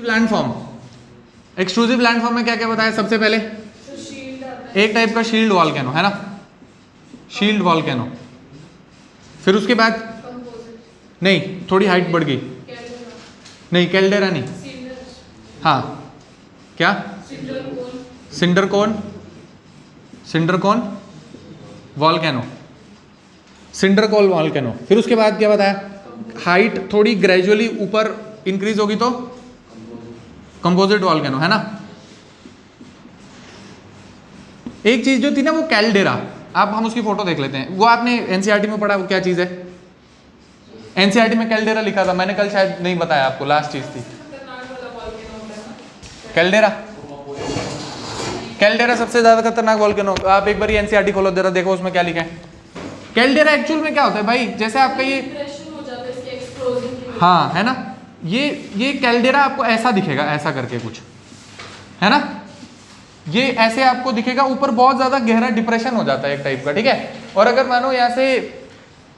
Landform, extrusive landform में क्या क्या बताया सबसे पहले? एक टाइप का शील्ड वॉल्केनो है ना, शील्ड वॉल्केनो। फिर उसके बाद नहीं, थोड़ी हाइट बढ़ गई, नहीं कैल्डेरा नहीं, हाँ क्या? Cinder cone, cinder cone volcano, cinder cone volcano. फिर उसके बाद क्या बताया? हाइट थोड़ी ग्रेजुअली ऊपर इंक्रीज होगी तो कंपोजिट वॉल्केनो है ना। एक चीज जो थी ना वो कैल्डेरा, अब हम उसकी फोटो देख लेते हैं। वो आपने एनसीईआरटी में पढ़ा, वो क्या चीज है? एनसीईआरटी में कैल्डेरा लिखा था, मैंने कल शायद नहीं बताया आपको, लास्ट चीज थी कैल्डेरा। कैल्डेरा सबसे ज्यादा खतरनाक वॉल्केनो। आप एक बार एनसीईआरटी खोलो जरा, देखो उसमें क्या लिखा है। कैल्डेरा एक्चुअल में क्या होता है भाई, जैसे आपका ये हाँ है ना, ये कैल्डेरा आपको ऐसा दिखेगा, ऐसा करके कुछ है ना, ये ऐसे आपको दिखेगा, ऊपर बहुत ज्यादा गहरा डिप्रेशन हो जाता है एक टाइप का, ठीक है। और अगर मानो यहाँ से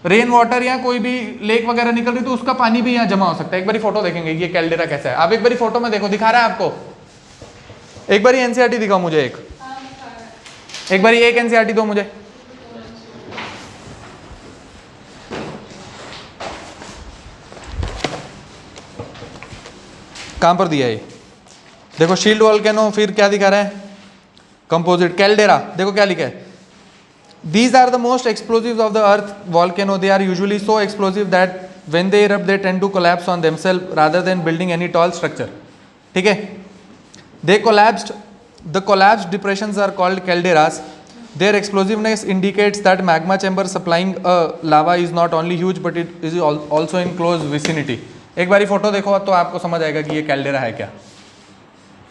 रेन वाटर या कोई भी लेक वगैरह निकल रही तो उसका पानी भी यहाँ जमा हो सकता है। एक बारी फोटो देखेंगे ये कैल्डेरा कैसा है। आप एक बारी फोटो में देखो, दिखा रहा है आपको? एक बारी एनसीईआरटी दिखाओ मुझे, एक बारी एक एनसीईआरटी दो मुझे। कहां पर दिया है? देखो शील्ड वॉल्केनो, फिर क्या दिखा रहा है? Composite caldera. देखो क्या लिखा है? These are the most explosives of the earth volcano. They are usually so explosive that when they erupt they tend to collapse on themselves rather than building any tall structure. ठीक है? They collapsed. The collapsed depressions are called calderas. Their explosiveness indicates that magma chamber supplying lava is not only huge but it is also in close vicinity. एक बारी photo देखो तो आपको समझ आएगा कि ये कैल्डेरा है क्या।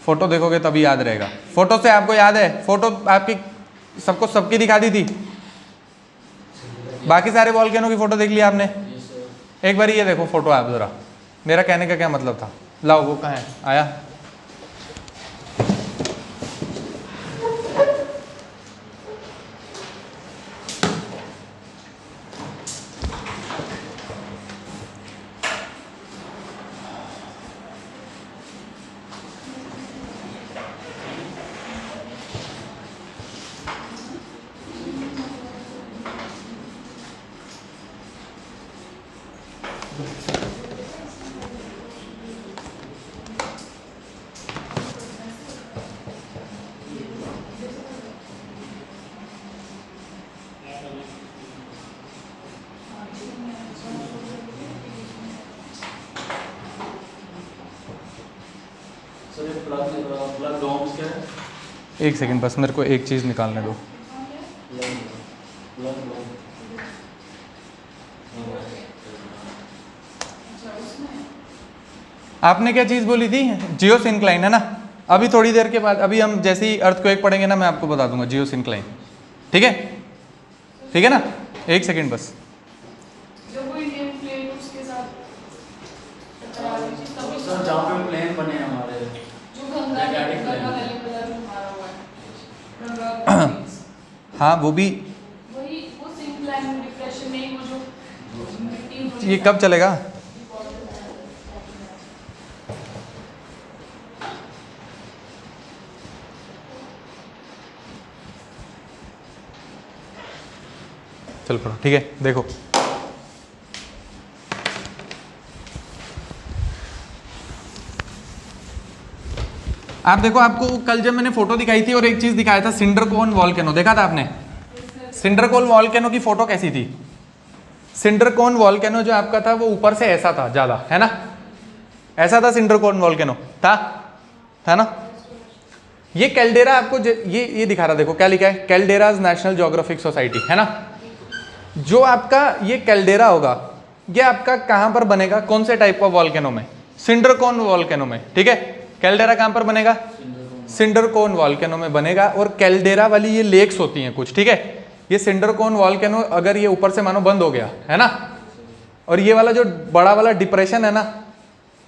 फोटो देखोगे तभी याद रहेगा। फोटो से आपको याद है? फोटो आपकी सबको सबकी दिखा दी थी, बाकी सारे वॉल्केनो की फोटो देख लिया आपने? एक बार ये देखो फोटो आप जरा, मेरा कहने का क्या मतलब था। लाओ वो कहाँ है, आया? एक सेकंड बस, मेरे को एक चीज़ निकालने दो। आपने क्या चीज़ बोली थी? जियोसिंक्लाइन है ना। अभी थोड़ी देर के बाद, अभी हम जैसे ही अर्थक्वेक पढ़ेंगे ना, मैं आपको बता दूंगा जियोसिंक्लाइन। ठीक है? ठीक है ना? एक सेकंड बस। हाँ वो भी, ये कब चलेगा? चल पड़ो, ठीक है। देखो आप देखो, आपको कल जब मैंने फोटो दिखाई थी और एक चीज दिखाया था, सिंडर कोन वॉल्केनो, देखा था आपने? सिंडर कोन वॉल्केनो की फोटो कैसी थी? सिंडर कोन वॉल्केनो जो आपका था वो ऊपर से ऐसा था ज्यादा, है ना? ऐसा था सिंडर कोन वॉल्केनो, था, है ना? ये कैल्डेरा आपको ये दिखा रहा, देखो क्या लिखा है? कैल्डेराज नेशनल ज्योग्राफिक सोसाइटी, है ना? जो आपका ये कैल्डेरा होगा, ये आपका कहां पर बनेगा? कौन से टाइप का वॉल्केनो में? सिंडर कोन वॉल्केनो में, ठीक है? कैल्डेरा कहां पर बनेगा? सिंडर कोन वॉल्केनो में बनेगा। और कैल्डेरा वाली ये लेक्स होती हैं कुछ, ठीक है? ये सिंडर कोन वॉल्केनो अगर ये ऊपर से मानो बंद हो गया, है ना, और ये वाला जो बड़ा वाला डिप्रेशन है ना,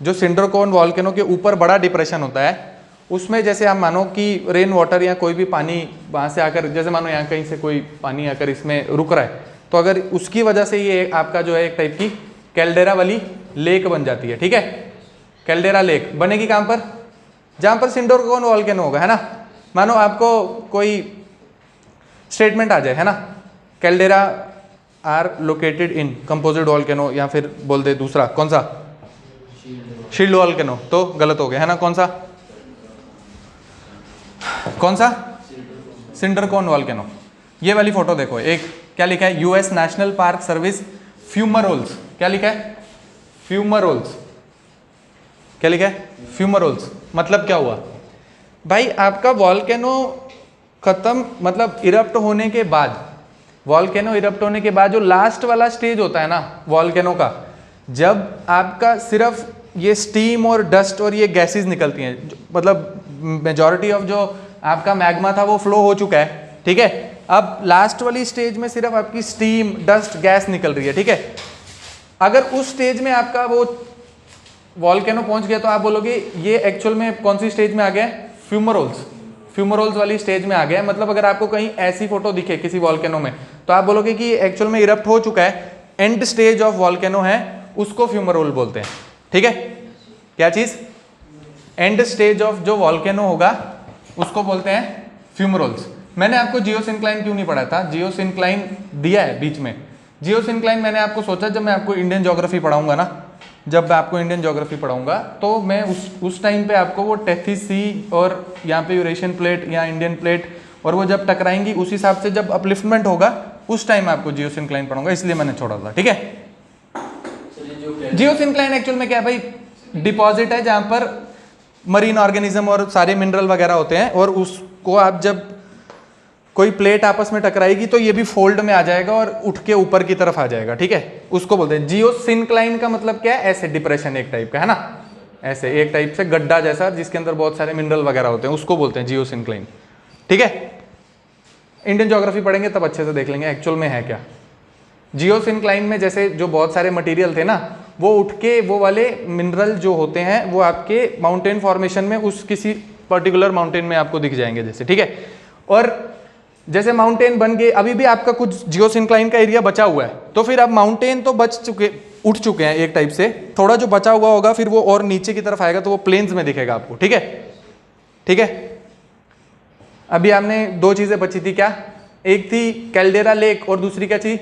जो सिंडर कोन वॉल्केनो के ऊपर बड़ा डिप्रेशन होता है, उसमें जैसे आप मानो कि रेन वाटर या कोई भी पानी वहां से आकर, जैसे मानो यहाँ कहीं से कोई पानी आकर इसमें रुक रहा है, तो अगर उसकी वजह से ये आपका जो है एक टाइप की कैल्डेरा वाली लेक बन जाती है, ठीक है? कैल्डेरा लेक बनेगी कहाँ पर? जहाँ पर सिंडर कोन वॉल्केनो होगा, है ना। मानो आपको कोई स्टेटमेंट आ जाए, है ना, caldera are located in composite volcano, या फिर बोल दे दूसरा कौन सा, शील्ड वॉल्केनो, तो गलत हो गया, है ना। कौन सा, कौन सा, सिंडर कोन वॉल्केनो। ये वाली फोटो देखो, एक क्या लिखा है, US national park service fumaroles, क्या लिखा है, फ्यूमरोल्स, क्या लिखा है, फ्यूमरोल्स। मतलब क्या हुआ भाई, आपका वॉल्केनो खत्म, मतलब इरप्ट होने के बाद, वॉल्केनो इरप्ट होने के बाद जो लास्ट वाला स्टेज होता है ना वॉल्केनो का, जब आपका सिर्फ ये स्टीम और डस्ट और ये गैसेस निकलती हैं, मतलब मेजॉरिटी ऑफ जो आपका मैग्मा था वो फ्लो हो चुका है, ठीक है। अब लास्ट वाली स्टेज में सिर्फ आपकी स्टीम, डस्ट, गैस निकल रही है, ठीक है। अगर उस स्टेज में आपका वो वॉल्केनो पहुंच गया तो आप बोलोगे ये एक्चुअल में कौन सी स्टेज में आ गया है, फ्यूमरोल्स, फ्यूमरोल्स वाली स्टेज में आ गया है। मतलब अगर आपको कहीं ऐसी फोटो दिखे किसी वॉल्केनो में, तो आप बोलोगे कि एक्चुअल में इरप्ट हो चुका है, एंड स्टेज ऑफ वॉल्केनो है, उसको फ्यूमरोल बोलते हैं, ठीक है। क्या चीज, एंड स्टेज ऑफ जो वॉल्केनो होगा उसको बोलते हैं फ्यूमरोल्स। मैंने आपको जियोसिंक्लाइन क्यों नहीं पढ़ा था, जियोसिंक्लाइन दिया है बीच में। जियोसिंक्लाइन मैंने आपको सोचा जब मैं आपको इंडियन ज्योग्राफी पढ़ाऊंगा ना, जब मैं आपको इंडियन ज्योग्राफी पढ़ाऊंगा तो मैं उस टाइम पे आपको वो टेथीस सी और यहाँ पे यूरेशियन प्लेट या इंडियन प्लेट और वो जब टकराएंगी उस हिसाब से जब अपलिफ्टमेंट होगा उस टाइम आपको जियोसिंक्लाइन पढ़ाऊंगा, इसलिए मैंने छोड़ा था, ठीक है। जियोसिंक्लाइन एक्चुअल में क्या है भाई, डिपॉजिट है जहां पर मरीन ऑर्गेनिज्म और सारे मिनरल वगैरह होते हैं, और उसको आप जब कोई प्लेट आपस में टकराएगी तो ये भी फोल्ड में आ जाएगा और उठ के ऊपर की तरफ आ जाएगा, ठीक है। उसको बोलते हैं जियोसिंक्लाइन। का मतलब क्या है, ऐसे डिप्रेशन एक टाइप का, है ना, ऐसे एक टाइप से गड्ढा जैसा जिसके अंदर बहुत सारे मिनरल वगैरह होते हैं, उसको बोलते हैं जियोसिंक्लाइन, ठीक है। इंडियन ज्योग्राफी पढ़ेंगे तब अच्छे से देख लेंगे एक्चुअल में है क्या। जियोसिंक्लाइन में जैसे जो बहुत सारे मटेरियल थे ना, वो उठ के वो वाले मिनरल जो होते हैं वो आपके माउंटेन फॉर्मेशन में उस किसी पर्टिकुलर माउंटेन में आपको दिख जाएंगे जैसे, ठीक है। और जैसे माउंटेन बन गए, अभी भी आपका कुछ जियोसिंक्लाइन का एरिया बचा हुआ है, तो फिर अब माउंटेन तो बच चुके, उठ चुके हैं एक टाइप से, थोड़ा जो बचा हुआ होगा फिर वो और नीचे की तरफ आएगा तो वो प्लेन्स में दिखेगा आपको, ठीक है, ठीक है। अभी हमने दो चीजें बची थी, क्या, एक थी कैल्डेरा लेक और दूसरी क्या थी,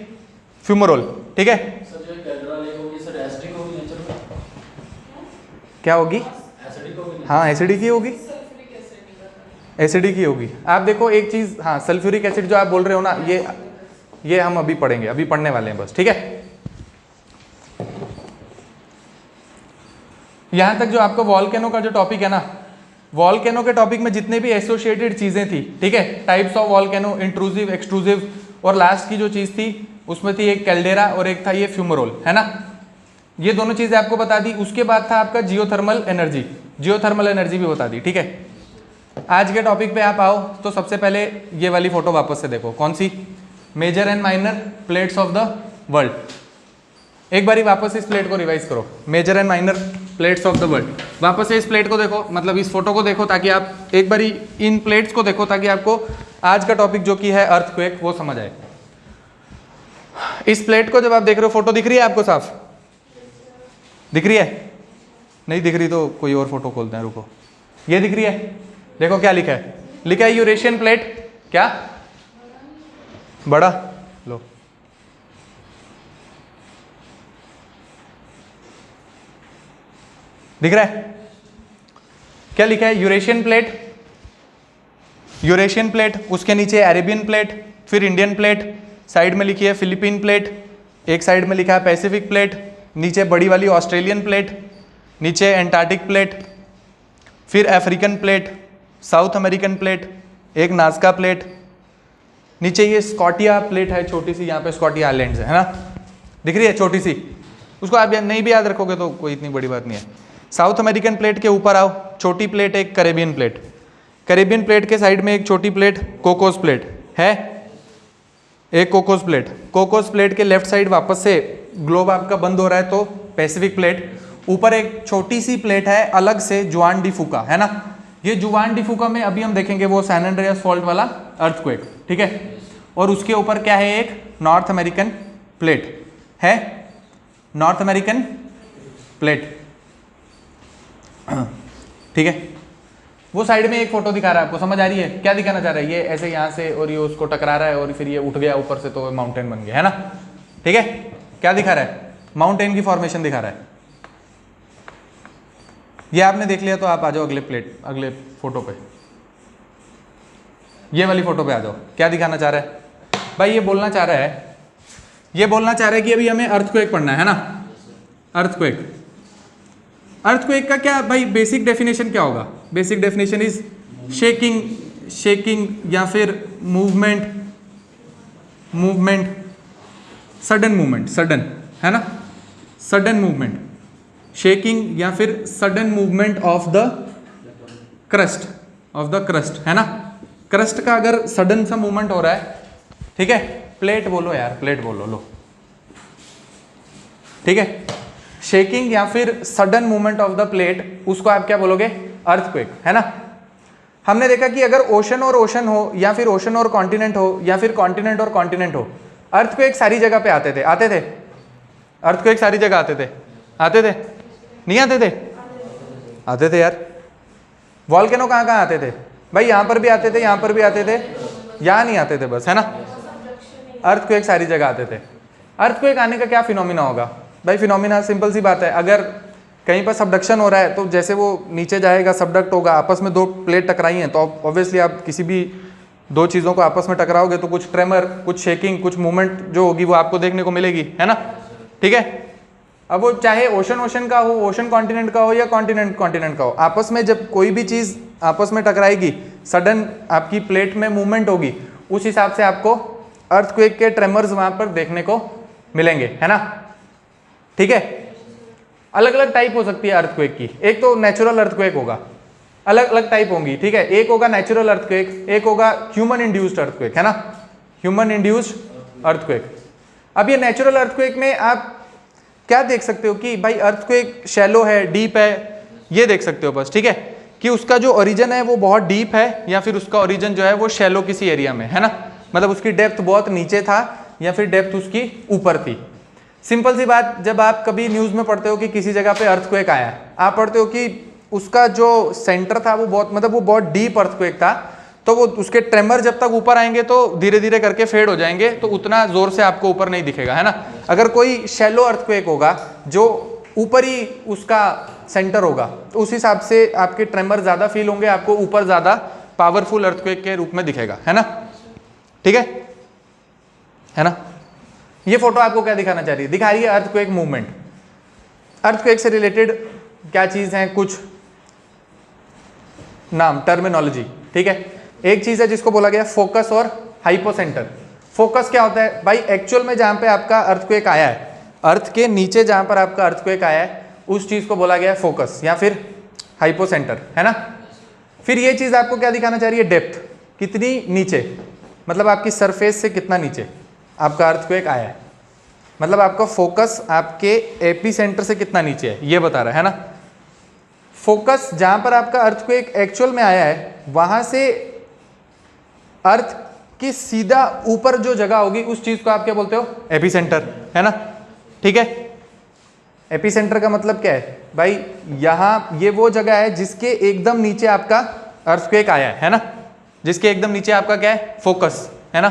फ्यूमरोल, ठीक है। क्या होगी, हाँ एसिडिक ही होगी, एसिडिक ही होगी। आप देखो एक चीज, हाँ सल्फ्यूरिक एसिड जो आप बोल रहे हो ना, ये हम अभी पढ़ेंगे, अभी पढ़ने वाले हैं बस, ठीक है। यहां तक जो आपको वॉल्केनो का जो टॉपिक है ना, वॉल्केनो के टॉपिक में जितने भी एसोसिएटेड चीजें थी, ठीक है, types of volcano, intrusive, extrusive, और लास्ट की जो चीज थी उसमें थी एक कैल्डेरा और एक था ये फ्यूमरोल, है ना। ये दोनों चीजें आपको बता दी। उसके बाद था आपका जियोथर्मल एनर्जी, जियोथर्मल एनर्जी भी बता दी, ठीक है। आज के टॉपिक पे आप आओ तो सबसे पहले ये वाली फोटो वापस से देखो, कौन सी, major and minor plates of the world. एक बारी वापस इस प्लेट को रिवाइज करो, major and minor plates of the world. वापस से इस प्लेट को देखो, मतलब इस फोटो को देखो, ताकि आप एक बारी इन प्लेट्स को देखो ताकि आपको आज का टॉपिक जो कि है अर्थक्वेक वो समझ आए। इस प्लेट को जब आप देख रहे हो, फोटो दिख रही है आपको, साफ दिख रही है, नहीं दिख रही तो कोई और फोटो खोलते हैं, रुको। ये दिख रही है, देखो क्या लिखा है, लिखा है यूरेशियन प्लेट, क्या बड़ा, लो दिख रहा है, क्या लिखा है, यूरेशियन प्लेट, यूरेशियन प्लेट, उसके नीचे अरेबियन प्लेट, फिर इंडियन प्लेट, साइड में लिखी है फिलीपीन प्लेट, एक साइड में लिखा है पैसिफिक प्लेट, नीचे बड़ी वाली ऑस्ट्रेलियन प्लेट, नीचे एंटार्क्टिक प्लेट, फिर African plate, south American plate, एक नाज़का प्लेट, नीचे ये स्कॉटिया प्लेट है छोटी सी, यहाँ पे स्कॉटिया आइलैंड्स है ना, दिख रही है छोटी सी, उसको आप नहीं भी याद रखोगे तो कोई इतनी बड़ी बात नहीं है। साउथ अमेरिकन प्लेट के ऊपर आओ, छोटी प्लेट एक कैरेबियन प्लेट, कैरेबियन प्लेट के साइड में एक छोटी प्लेट कोकोस प्लेट है, एक कोकोस प्लेट, कोकोस प्लेट के लेफ्ट साइड वापस से ग्लोब आपका बंद हो रहा है तो पैसिफिक प्लेट, ऊपर एक छोटी सी प्लेट है अलग से जुआन डी फूका, है ना। ये जुआन डी फूका में अभी हम देखेंगे वो सैन एंड्रियास फॉल्ट वाला अर्थक्वेक, ठीक है। और उसके ऊपर क्या है, एक नॉर्थ अमेरिकन प्लेट है, नॉर्थ अमेरिकन प्लेट, ठीक है, वो साइड में एक फोटो दिखा रहा है आपको, समझ आ रही है क्या दिखाना चाह रहा है? ये ऐसे यहाँ से और ये उसको टकरा रहा है और फिर ये उठ गया ऊपर से तो माउंटेन बन गया, है ना? ठीक है, क्या दिखा रहा है? माउंटेन की फॉर्मेशन दिखा रहा है। ये आपने देख लिया तो आप आ जाओ अगले फोटो पे, ये वाली फोटो पे आ जाओ। क्या दिखाना चाह रहा है भाई? ये बोलना चाह रहा है कि अभी हमें अर्थक्वेक पढ़ना है ना? अर्थक्वेक का क्या भाई बेसिक डेफिनेशन क्या होगा? बेसिक डेफिनेशन इज शेकिंग या फिर मूवमेंट, सडन है ना? सडन मूवमेंट, शेकिंग या फिर sudden movement of the crust है ना? क्रस्ट का अगर सडन सा मूवमेंट हो रहा है, ठीक है, प्लेट बोलो यार, प्लेट बोलो लो, ठीक है, शेकिंग या फिर sudden movement of the plate, उसको आप क्या बोलोगे? अर्थक्वेक, है ना? हमने देखा कि अगर ओशन और ओशन हो या फिर ओशन और कॉन्टिनेंट हो या फिर कॉन्टिनेंट और कॉन्टिनेंट हो, अर्थक्वेक सारी जगह पे आते थे अर्थक्वेक सारी जगह आते थे नहीं आते थे यार। वॉल्केनो कहाँ कहाँ आते थे भाई? यहाँ पर भी आते थे, यहाँ पर भी आते थे, यहाँ नहीं आते थे बस, है ना? अर्थक्वेक सारी जगह आते थे। अर्थक्वेक आने का क्या फिनोमिना होगा भाई? फिनोमिना सिंपल सी बात है, अगर कहीं पर सबडक्शन हो रहा है तो जैसे वो नीचे जाएगा, सबडक्ट होगा, आपस में दो प्लेट टकराई हैं तो ऑब्वियसली आप किसी भी दो चीज़ों को आपस में टकराओगे तो कुछ ट्रेमर, कुछ शेकिंग, कुछ मूवमेंट जो होगी वो आपको देखने को मिलेगी, है ना? ठीक है, अब वो चाहे ओशन का हो, ओशन कॉन्टिनेंट का हो या कॉन्टिनेंट का हो, आपस में जब कोई भी चीज़ आपस में टकराएगी, सडन आपकी प्लेट में मूवमेंट होगी, उस हिसाब से आपको अर्थक्वेक के ट्रेमर्स वहाँ पर देखने को मिलेंगे, है ना? ठीक है, अलग अलग टाइप हो सकती है अर्थक्वेक की। एक तो नेचुरल अर्थक्वेक होगा, अलग अलग टाइप होंगी, ठीक है? एक होगा नेचुरल अर्थक्वेक, एक होगा ह्यूमन इंड्यूस्ड अर्थक्वेक, है ना? Human induced earthquake. अब ये नेचुरल अर्थक्वेक में आप क्या देख सकते हो कि भाई अर्थक्वेक शैलो है, डीप है, ये देख सकते हो बस, ठीक है? कि उसका जो ओरिजिन है वो बहुत डीप है या फिर उसका ओरिजिन जो है वो शैलो किसी एरिया में, है ना? मतलब उसकी डेप्थ बहुत नीचे था या फिर डेप्थ उसकी ऊपर थी। सिंपल सी बात, जब आप कभी न्यूज़ में पढ़ते हो कि किसी जगह पे अर्थक्वेक आया है, आप पढ़ते हो कि उसका जो सेंटर था वो बहुत डीप अर्थक्वेक था, तो वो उसके ट्रेमर जब तक ऊपर आएंगे तो धीरे धीरे करके फेड हो जाएंगे, तो उतना जोर से आपको ऊपर नहीं दिखेगा, है ना? अगर कोई शैलो अर्थक्वेक होगा जो ऊपर ही उसका सेंटर होगा तो उस हिसाब से आपके ट्रेमर ज़्यादा फील होंगे, आपको ऊपर ज़्यादा पावरफुल अर्थक्वेक के रूप में दिखेगा, है ना? ठीक है ना? ये फोटो आपको क्या दिखाना चाह रही है? दिखा रही है अर्थक्वेक मूवमेंट। अर्थक्वेक से रिलेटेड क्या चीज़ है, कुछ नाम, टर्मिनोलॉजी, ठीक है? एक चीज़ है जिसको बोला गया फोकस और हाइपोसेंटर। फोकस क्या होता है भाई? एक्चुअल में जहाँ पे आपका अर्थक्वेक आया है, अर्थ के नीचे जहाँ पर आपका अर्थक्वेक आया है, उस चीज़ को बोला गया है फोकस या फिर हाइपोसेंटर, है ना? फिर ये चीज़ आपको क्या दिखाना चाह रही है? डेप्थ, कितनी नीचे, मतलब आपकी सरफेस से कितना नीचे आपका अर्थक्वेक आया है, मतलब आपका फोकस आपके एपी सेंटर से कितना नीचे है, ये बता रहा है ना? फोकस जहाँ पर आपका अर्थक्वेक एक्चुअल में आया है, वहाँ से अर्थ की सीधा ऊपर जो जगह होगी उस चीज़ को आप क्या बोलते हो? एपी सेंटर, है ना? ठीक है, एपी सेंटर का मतलब क्या है भाई? यहाँ ये वो जगह है जिसके एकदम नीचे आपका अर्थक्वेक आया है ना? जिसके एकदम नीचे आपका क्या है? फोकस, है ना?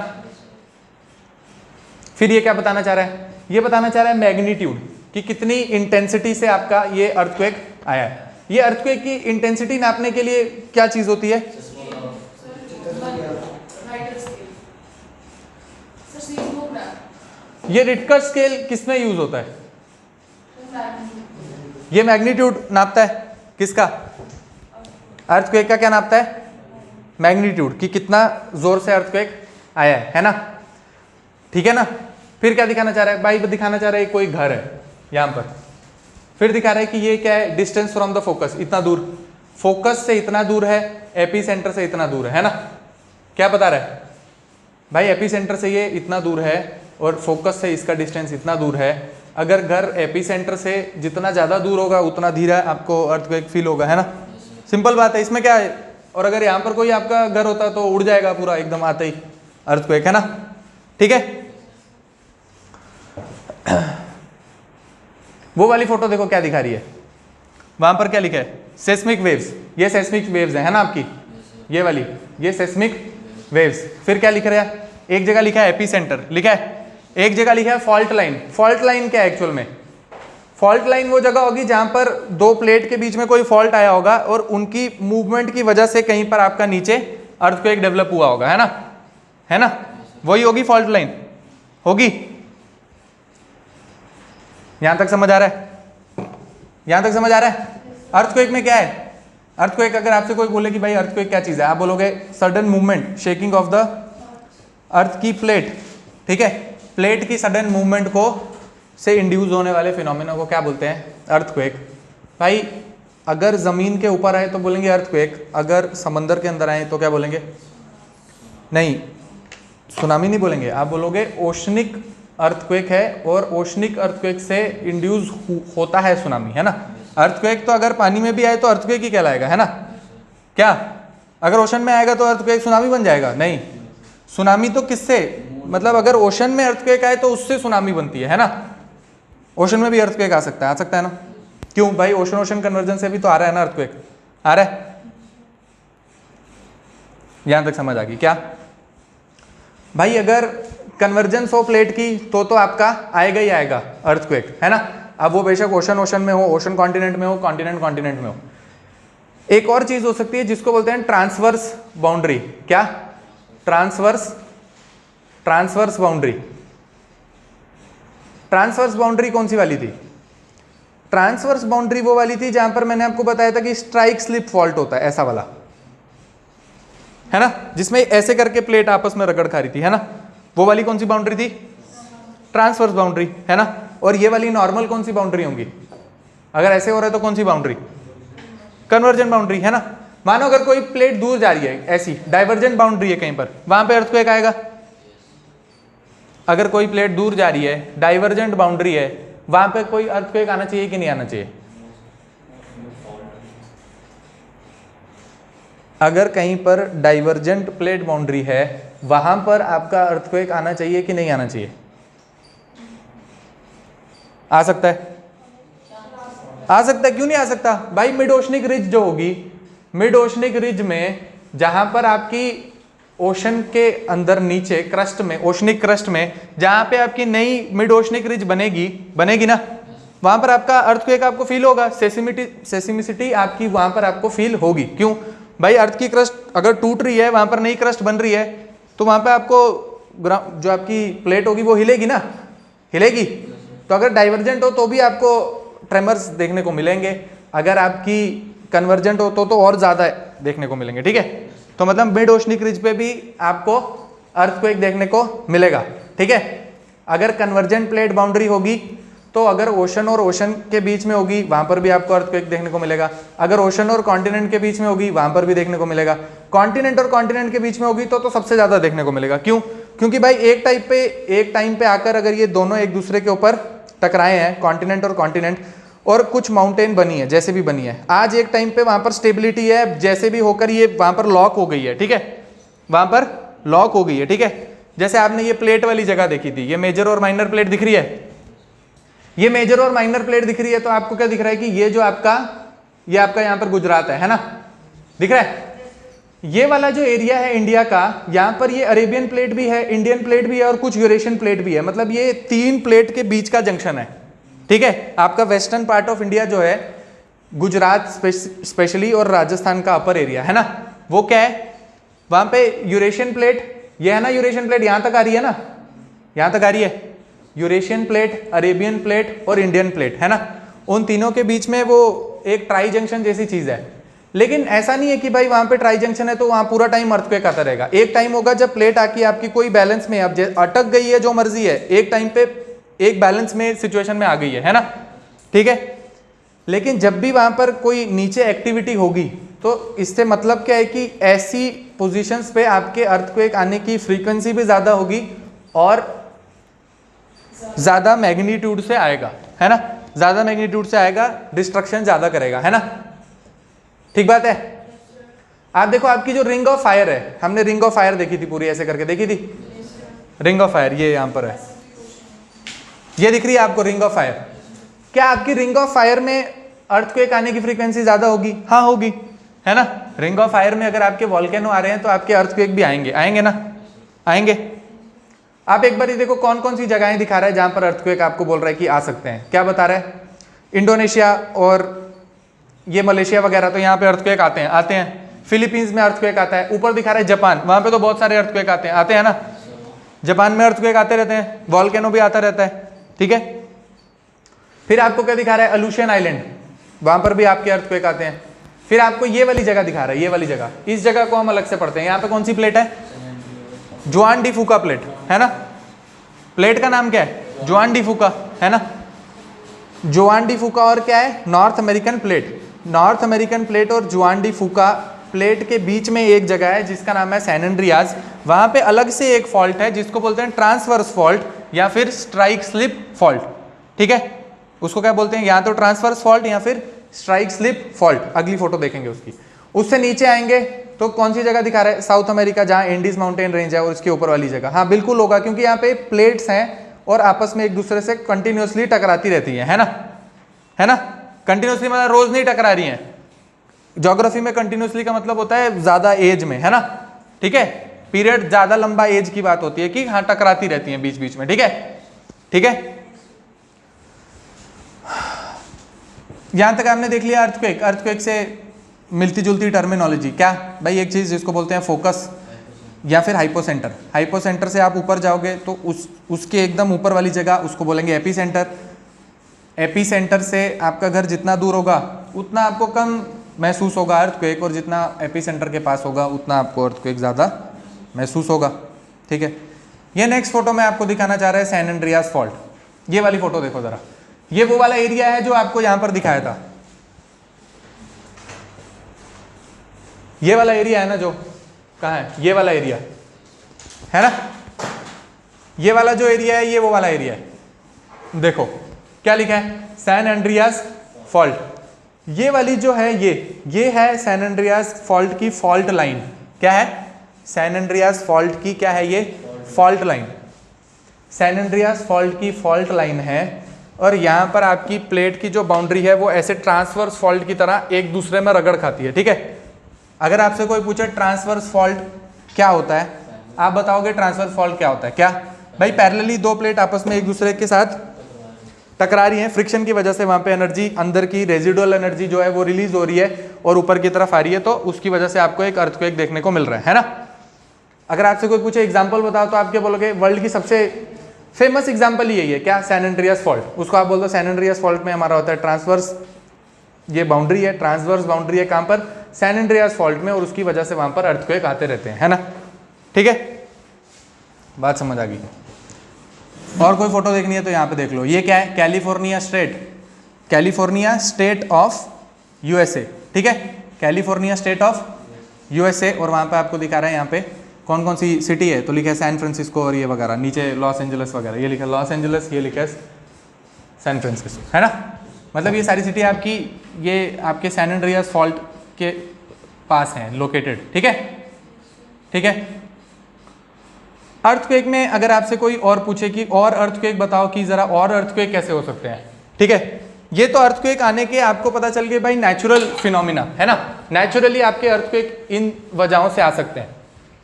फिर ये क्या बताना चाह रहा है? ये बताना चाह रहा है मैग्नीट्यूड, कि कितनी इंटेंसिटी से आपका ये अर्थक्वेक आया है। ये अर्थक्वेक की इंटेंसिटी नापने के लिए क्या चीज होती है? ये रिक्टर स्केल किसमें यूज होता है? ये मैग्नीट्यूड नापता है किसका? अर्थक्वेक का क्या नापता है? मैग्नीट्यूड, कि कितना जोर से अर्थक्वेक आया है ना? ठीक है ना? फिर क्या दिखाना चाह रहा है भाई? दिखाना चाह रहा है कोई घर है यहाँ पर, फिर दिखा रहा है कि ये क्या है? डिस्टेंस फ्रॉम द फोकस, इतना दूर, फोकस से इतना दूर है, एपी सेंटर से इतना दूर है ना? क्या बता रहा है भाई? एपी सेंटर से ये इतना दूर है और फोकस से इसका डिस्टेंस इतना दूर है। अगर घर एपी सेंटर से जितना ज़्यादा दूर होगा उतना धीरा आपको अर्थक्वेक फील होगा, है ना? सिंपल बात है, इसमें क्या है? और अगर यहाँ पर कोई आपका घर होता तो उड़ जाएगा पूरा एकदम आते ही अर्थक्वेक, है ना? ठीक है, वो वाली फोटो देखो क्या दिखा रही है, वहां पर क्या लिखा है? सेस्मिक वेव्स, ये सेस्मिक वेव्स है ना आपकी, ये वाली, ये सेस्मिक वेव्स। फिर क्या लिख रहा है, एक जगह लिखा है एपी सेंटर लिखा है, एक जगह लिखा है फॉल्ट लाइन। फॉल्ट लाइन क्या है एक्चुअल में, फॉल्ट लाइन वो जगह होगी जहां पर दो प्लेट के बीच में कोई फॉल्ट आया होगा और उनकी मूवमेंट की वजह से कहीं पर आपका नीचे अर्थक्वेक डेवलप हुआ होगा, है ना, है ना, वही होगी फॉल्ट लाइन होगी। यहां तक समझ आ रहा है, यहां तक समझ आ रहा है। अर्थक्वेक में क्या है, अर्थक्वेक अगर आपसे कोई बोले कि भाई अर्थक्वेक क्या चीज है, आप बोलोगे sudden movement, shaking of the earth की प्लेट, ठीक है, प्लेट की सडन मूवमेंट को से इंड्यूस होने वाले फिनोमेना को क्या बोलते हैं, अर्थक्वेक। भाई अगर जमीन के ऊपर आए तो बोलेंगे अर्थक्वेक, अगर समंदर के अंदर आए तो क्या बोलेंगे, नहीं सुनामी नहीं बोलेंगे, आप बोलोगे ओशनिक अर्थक्वेक है और ओशनिक अर्थक्वेक से इंड्यूस होता है सुनामी, है ना। अर्थक्वेक तो अगर पानी में भी आए तो अर्थक्वेक ही कहलाएगा, है ना, क्या अगर ओशन में आएगा तो अर्थक्वेक सुनामी बन जाएगा, नहीं, सुनामी तो किससे, मतलब अगर ओशन में अर्थक्वेक आए तो उससे सुनामी बनती है ना, ओशन में भी अर्थक्वेक आ सकता है ना, क्यों भाई, ओशन ओशन कन्वर्जन से भी तो आ रहा है ना अर्थक्वेक, आ रहा है। यहां तक समझ आ गई क्या भाई, अगर कन्वर्जेंस हो प्लेट की तो आपका आएगा ही आएगा अर्थक्वेक, है ना। अब वो बेशक ओशन ओशन में हो, ओशन कॉन्टिनेंट में हो, कॉन्टिनेंट कॉन्टिनेंट में हो। एक और चीज हो सकती है जिसको बोलते हैं ट्रांसवर्स बाउंड्री, क्या, ट्रांसवर्स बाउंड्री। ट्रांसवर्स बाउंड्री कौन सी वाली थी, ट्रांसवर्स बाउंड्री वो वाली थी जहां पर मैंने आपको बताया था कि स्ट्राइक स्लिप फॉल्ट होता है, ऐसा वाला, है ना, जिसमें ऐसे करके प्लेट आपस में रगड़ खा रही थी, है ना, वो वाली कौन सी बाउंड्री थी, ट्रांसवर्स बाउंड्री, है ना। और ये वाली नॉर्मल कौन सी बाउंड्री होंगी, अगर ऐसे हो रहा है तो कौन सी बाउंड्री, कन्वर्जेंट बाउंड्री, है ना। मानो अगर कोई प्लेट दूर जा रही है, ऐसी डाइवर्जेंट बाउंड्री है कहीं पर, वहां पे अर्थक्वेक आएगा। अगर कोई प्लेट दूर जा रही है, डाइवर्जेंट बाउंड्री है, वहां पे कोई अर्थक्वेक आना चाहिए कि नहीं आना चाहिए, अगर कहीं पर डाइवर्जेंट प्लेट बाउंड्री है वहां पर आपका अर्थक्वेक आना चाहिए कि नहीं आना चाहिए, आ सकता है, आ सकता है, क्यों नहीं आ सकता भाई। मिड ओशनिक रिज जो होगी, मिड ओशनिक रिज में जहां पर आपकी ओशन के अंदर नीचे क्रस्ट में, ओशनिक क्रस्ट में जहां पे आपकी नई मिड ओशनिक रिज बनेगी ना, वहां पर आपका अर्थक्वेक आपको फील होगा, सेसिमिसिटी आपकी वहां पर आपको फील होगी। क्यों भाई, अर्थ की क्रस्ट अगर टूट रही है, वहां पर नई क्रस्ट बन रही है, तो वहां पे आपको जो आपकी प्लेट होगी वो हिलेगी ना, हिलेगी। तो अगर डाइवर्जेंट हो तो भी आपको ट्रेमर्स देखने को मिलेंगे, अगर आपकी कन्वर्जेंट हो तो और ज्यादा देखने को मिलेंगे, ठीक है। तो मतलब मिड ओशनिक रिज पे भी आपको अर्थक्वेक देखने को मिलेगा, ठीक है। अगर कन्वर्जेंट प्लेट बाउंड्री होगी तो अगर ओशन और ओशन के बीच में होगी वहां पर भी आपको अर्थक्वेक देखने को मिलेगा, अगर ओशन और कॉन्टिनेंट के बीच में होगी वहां पर भी देखने को मिलेगा, कॉन्टिनेंट और कॉन्टिनेंट के बीच में होगी तो सबसे ज्यादा देखने को मिलेगा। क्यों, क्योंकि भाई एक टाइम पे आकर अगर ये दोनों एक दूसरे के ऊपर टकराए हैं, कॉन्टिनेंट और कॉन्टिनेंट, और कुछ माउंटेन बनी है, जैसे भी बनी है, आज एक टाइम पे वहां पर स्टेबिलिटी है, जैसे भी होकर ये वहां पर लॉक हो गई है, ठीक है, वहां पर लॉक हो गई है, ठीक है। जैसे आपने ये प्लेट वाली जगह देखी थी, ये मेजर और माइनर प्लेट दिख रही है, ये मेजर और माइनर प्लेट दिख रही है, तो आपको क्या दिख रहा है कि ये जो आपका यहाँ पर गुजरात है ना, दिख रहा है। ये वाला जो एरिया है इंडिया का, यहाँ पर ये अरेबियन प्लेट भी है, इंडियन प्लेट भी है और कुछ यूरेशियन प्लेट भी है, मतलब ये 3 प्लेट के बीच का जंक्शन है, ठीक है। आपका वेस्टर्न पार्ट ऑफ इंडिया जो है, गुजरात स्पेशली और राजस्थान का अपर एरिया है ना, वो क्या है, वहां पे यूरेशियन प्लेट, ये है ना यूरेशियन प्लेट, यहां तक आ रही है ना, यहां तक आ रही है, यूरेशियन प्लेट, अरेबियन प्लेट और इंडियन प्लेट, है ना। उन तीनों के बीच में वो एक ट्राई जंक्शन जैसी चीज है। लेकिन ऐसा नहीं है कि भाई वहां पे ट्राई जंक्शन है तो वहां पूरा टाइम अर्थक्वेक आता रहेगा। एक टाइम होगा जब प्लेट आके आपकी कोई बैलेंस में, अब अटक गई है जो मर्जी है, एक टाइम पे एक बैलेंस में सिचुएशन में आ गई है ना, ठीक है। लेकिन जब भी वहां पर कोई नीचे एक्टिविटी होगी तो इससे मतलब क्या है कि ऐसी पोजीशंस पे आपके अर्थक्वेक आने की फ्रीक्वेंसी भी ज्यादा होगी और ज्यादा मैग्नीट्यूड से आएगा, है ना, ज्यादा मैग्नीट्यूड से आएगा, डिस्ट्रक्शन ज्यादा करेगा, है ना, ठीक बात है। आप देखो आपकी जो रिंग ऑफ फायर है, हमने रिंग ऑफ फायर देखी थी, पूरी ऐसे करके देखी थी, रिंग ऑफ फायर ये यहां पर है, ये दिख रही है आपको रिंग ऑफ फायर। क्या आपकी रिंग ऑफ फायर में अर्थक्वेक आने की फ्रीक्वेंसी ज्यादा होगी, हाँ होगी, है ना। रिंग ऑफ फायर में अगर आपके वॉल्केनो आ रहे हैं तो आपके अर्थक्वेक भी आएंगे, आएंगे ना, आएंगे। आप एक बार ये देखो कौन कौन सी जगहें दिखा रहा है जहां पर अर्थक्वेक आपको बोल रहा है कि आ सकते हैं। क्या बता रहा है? इंडोनेशिया और ये मलेशिया वगैरह, तो यहाँ पे अर्थक्वेक आते हैं, आते हैं। फिलीपींस में अर्थक्वेक आता है। ऊपर दिखा रहा है जापान, वहां पे तो बहुत सारे अर्थक्वेक आते हैं, आते हैं ना। जापान में अर्थक्वेक आते रहते हैं, वॉल्केनो भी आता रहता है, ठीक है। फिर आपको क्या दिखा रहा है? अलूशियन आइलैंड, वहां पर भी आपके अर्थक्वेक आते हैं। फिर आपको ये वाली जगह दिखा रहा है, ये वाली जगह, इस जगह को हम अलग से पढ़ते हैं। यहाँ पे कौन सी प्लेट है? जुआन डी फूका प्लेट, है ना। प्लेट का नाम क्या है? जुआन डी फूका, है ना। जुआन डी फूका और क्या है? North American plate. North American plate और जुआन डी फूका प्लेट के बीच में एक जगह है जिसका नाम है सैन एंड्रियास। वहां पे अलग से एक फॉल्ट है जिसको बोलते हैं ट्रांसवर्स फॉल्ट या फिर स्ट्राइक स्लिप फॉल्ट, ठीक है। उसको क्या बोलते हैं? या तो ट्रांसवर्स फॉल्ट या फिर स्ट्राइक स्लिप फॉल्ट, अगली फोटो देखेंगे उसकी। उससे नीचे आएंगे तो कौन सी जगह दिखा रहा है? साउथ अमेरिका, जहाँ एंडीज माउंटेन रेंज है और उसके ऊपर वाली जगह। हाँ बिल्कुल होगा, क्योंकि यहाँ पे प्लेट्स हैं और आपस में एक दूसरे से कंटिन्यूसली टकराती रहती है ना, है ना। कंटिन्यूसली मतलब रोज नहीं टकरा रही हैं। ज्योग्राफी में कंटिन्यूसली का मतलब होता है ज्यादा एज में, है ना, ठीक है। पीरियड ज्यादा लंबा एज की बात होती है कि हाँ टकराती रहती हैं बीच बीच में, ठीक है, ठीक है। यहां तक आपने देख लिया अर्थक्वेक। अर्थक्वेक से मिलती जुलती टर्मिनोलॉजी क्या भाई? एक चीज जिसको बोलते हैं फोकस या फिर हाइपोसेंटर। हाइपोसेंटर से आप ऊपर जाओगे तो उसके एकदम ऊपर वाली जगह उसको बोलेंगे एपीसेंटर। एपीसेंटर से आपका घर जितना दूर होगा उतना आपको कम महसूस होगा अर्थक्वेक, और जितना एपीसेंटर के पास होगा उतना आपको अर्थक्वेक ज़्यादा महसूस होगा, ठीक है। ये नेक्स्ट फोटो में आपको दिखाना चाह रहा है सैन एंड्रियास फॉल्ट। ये वाली फोटो देखो ज़रा, ये वो वाला एरिया है जो आपको यहाँ पर दिखाया था। ये वाला एरिया है ना, जो कहाँ है? ये वाला एरिया है ना, ये वाला जो एरिया है ये वो वाला एरिया है। देखो क्या लिखा है? San Andreas fault. ये वाली जो है ये है सैन एंड्रियास फॉल्ट की फॉल्ट लाइन। क्या है? सैन एंड्रियास फॉल्ट की क्या है? ये fault line, San Andreas fault की फॉल्ट लाइन है। और यहाँ पर आपकी प्लेट की जो बाउंड्री है वो ऐसे ट्रांसवर्स फॉल्ट की तरह एक दूसरे में रगड़ खाती है, ठीक है। अगर आपसे कोई पूछे ट्रांसवर्स फॉल्ट क्या होता है, आप बताओगे ट्रांसवर्स फॉल्ट क्या होता है? क्या भाई? पैरेलली दो प्लेट आपस में एक दूसरे के साथ टकरा रही हैं, फ्रिक्शन की वजह से वहां पे एनर्जी, अंदर की रेजिडुअल एनर्जी जो है वो रिलीज हो रही है और ऊपर की तरफ आ रही है, तो उसकी वजह से आपको एक अर्थक्वेक देखने को मिल रहा है ना। अगर आपसे कोई पूछे एग्जांपल बताओ तो आप क्या बोलोगे? वर्ल्ड की सबसे फेमस एग्जांपल यही है, क्या? San Andreas fault. उसको आप बोल दो सैन एंड्रियास फॉल्ट में हमारा होता है ट्रांसवर्स, ये बाउंड्री है, ट्रांसवर्स बाउंड्री है कहां पर? सैन एंड्रियास फॉल्ट में, और उसकी वजह से वहां पर अर्थक्वेक आते रहते हैं, है ना, ठीक है। बात समझ आ गई। और कोई फोटो देखनी है तो यहाँ पे देख लो। ये क्या है? California state, California state of USA, ठीक है, कैलिफोर्निया स्टेट ऑफ यूएसए। और वहाँ पे आपको दिखा रहा है यहाँ पे कौन कौन सी सिटी है, तो लिखा है सैन फ्रांसिस्को और ये वगैरह, नीचे लॉस एंजल्स वगैरह, ये लिखा है लॉस एंजल्स, ये लिखा है सैन फ्रांसिस्को, है ना। मतलब ये सारी सिटी आपकी, ये आपके सैन एंड्रियास फॉल्ट के पास हैं लोकेटेड, ठीक है, ठीक है। अर्थक्वेक में अगर आपसे कोई और पूछे कि और अर्थक्वेक बताओ कि जरा और अर्थक्वेक कैसे हो सकते हैं, ठीक है। ये तो अर्थक्वेक आने के आपको पता चल गए भाई नेचुरल फिनोमिना, है ना। नेचुरली आपके अर्थक्वेक इन वजहों से आ सकते हैं।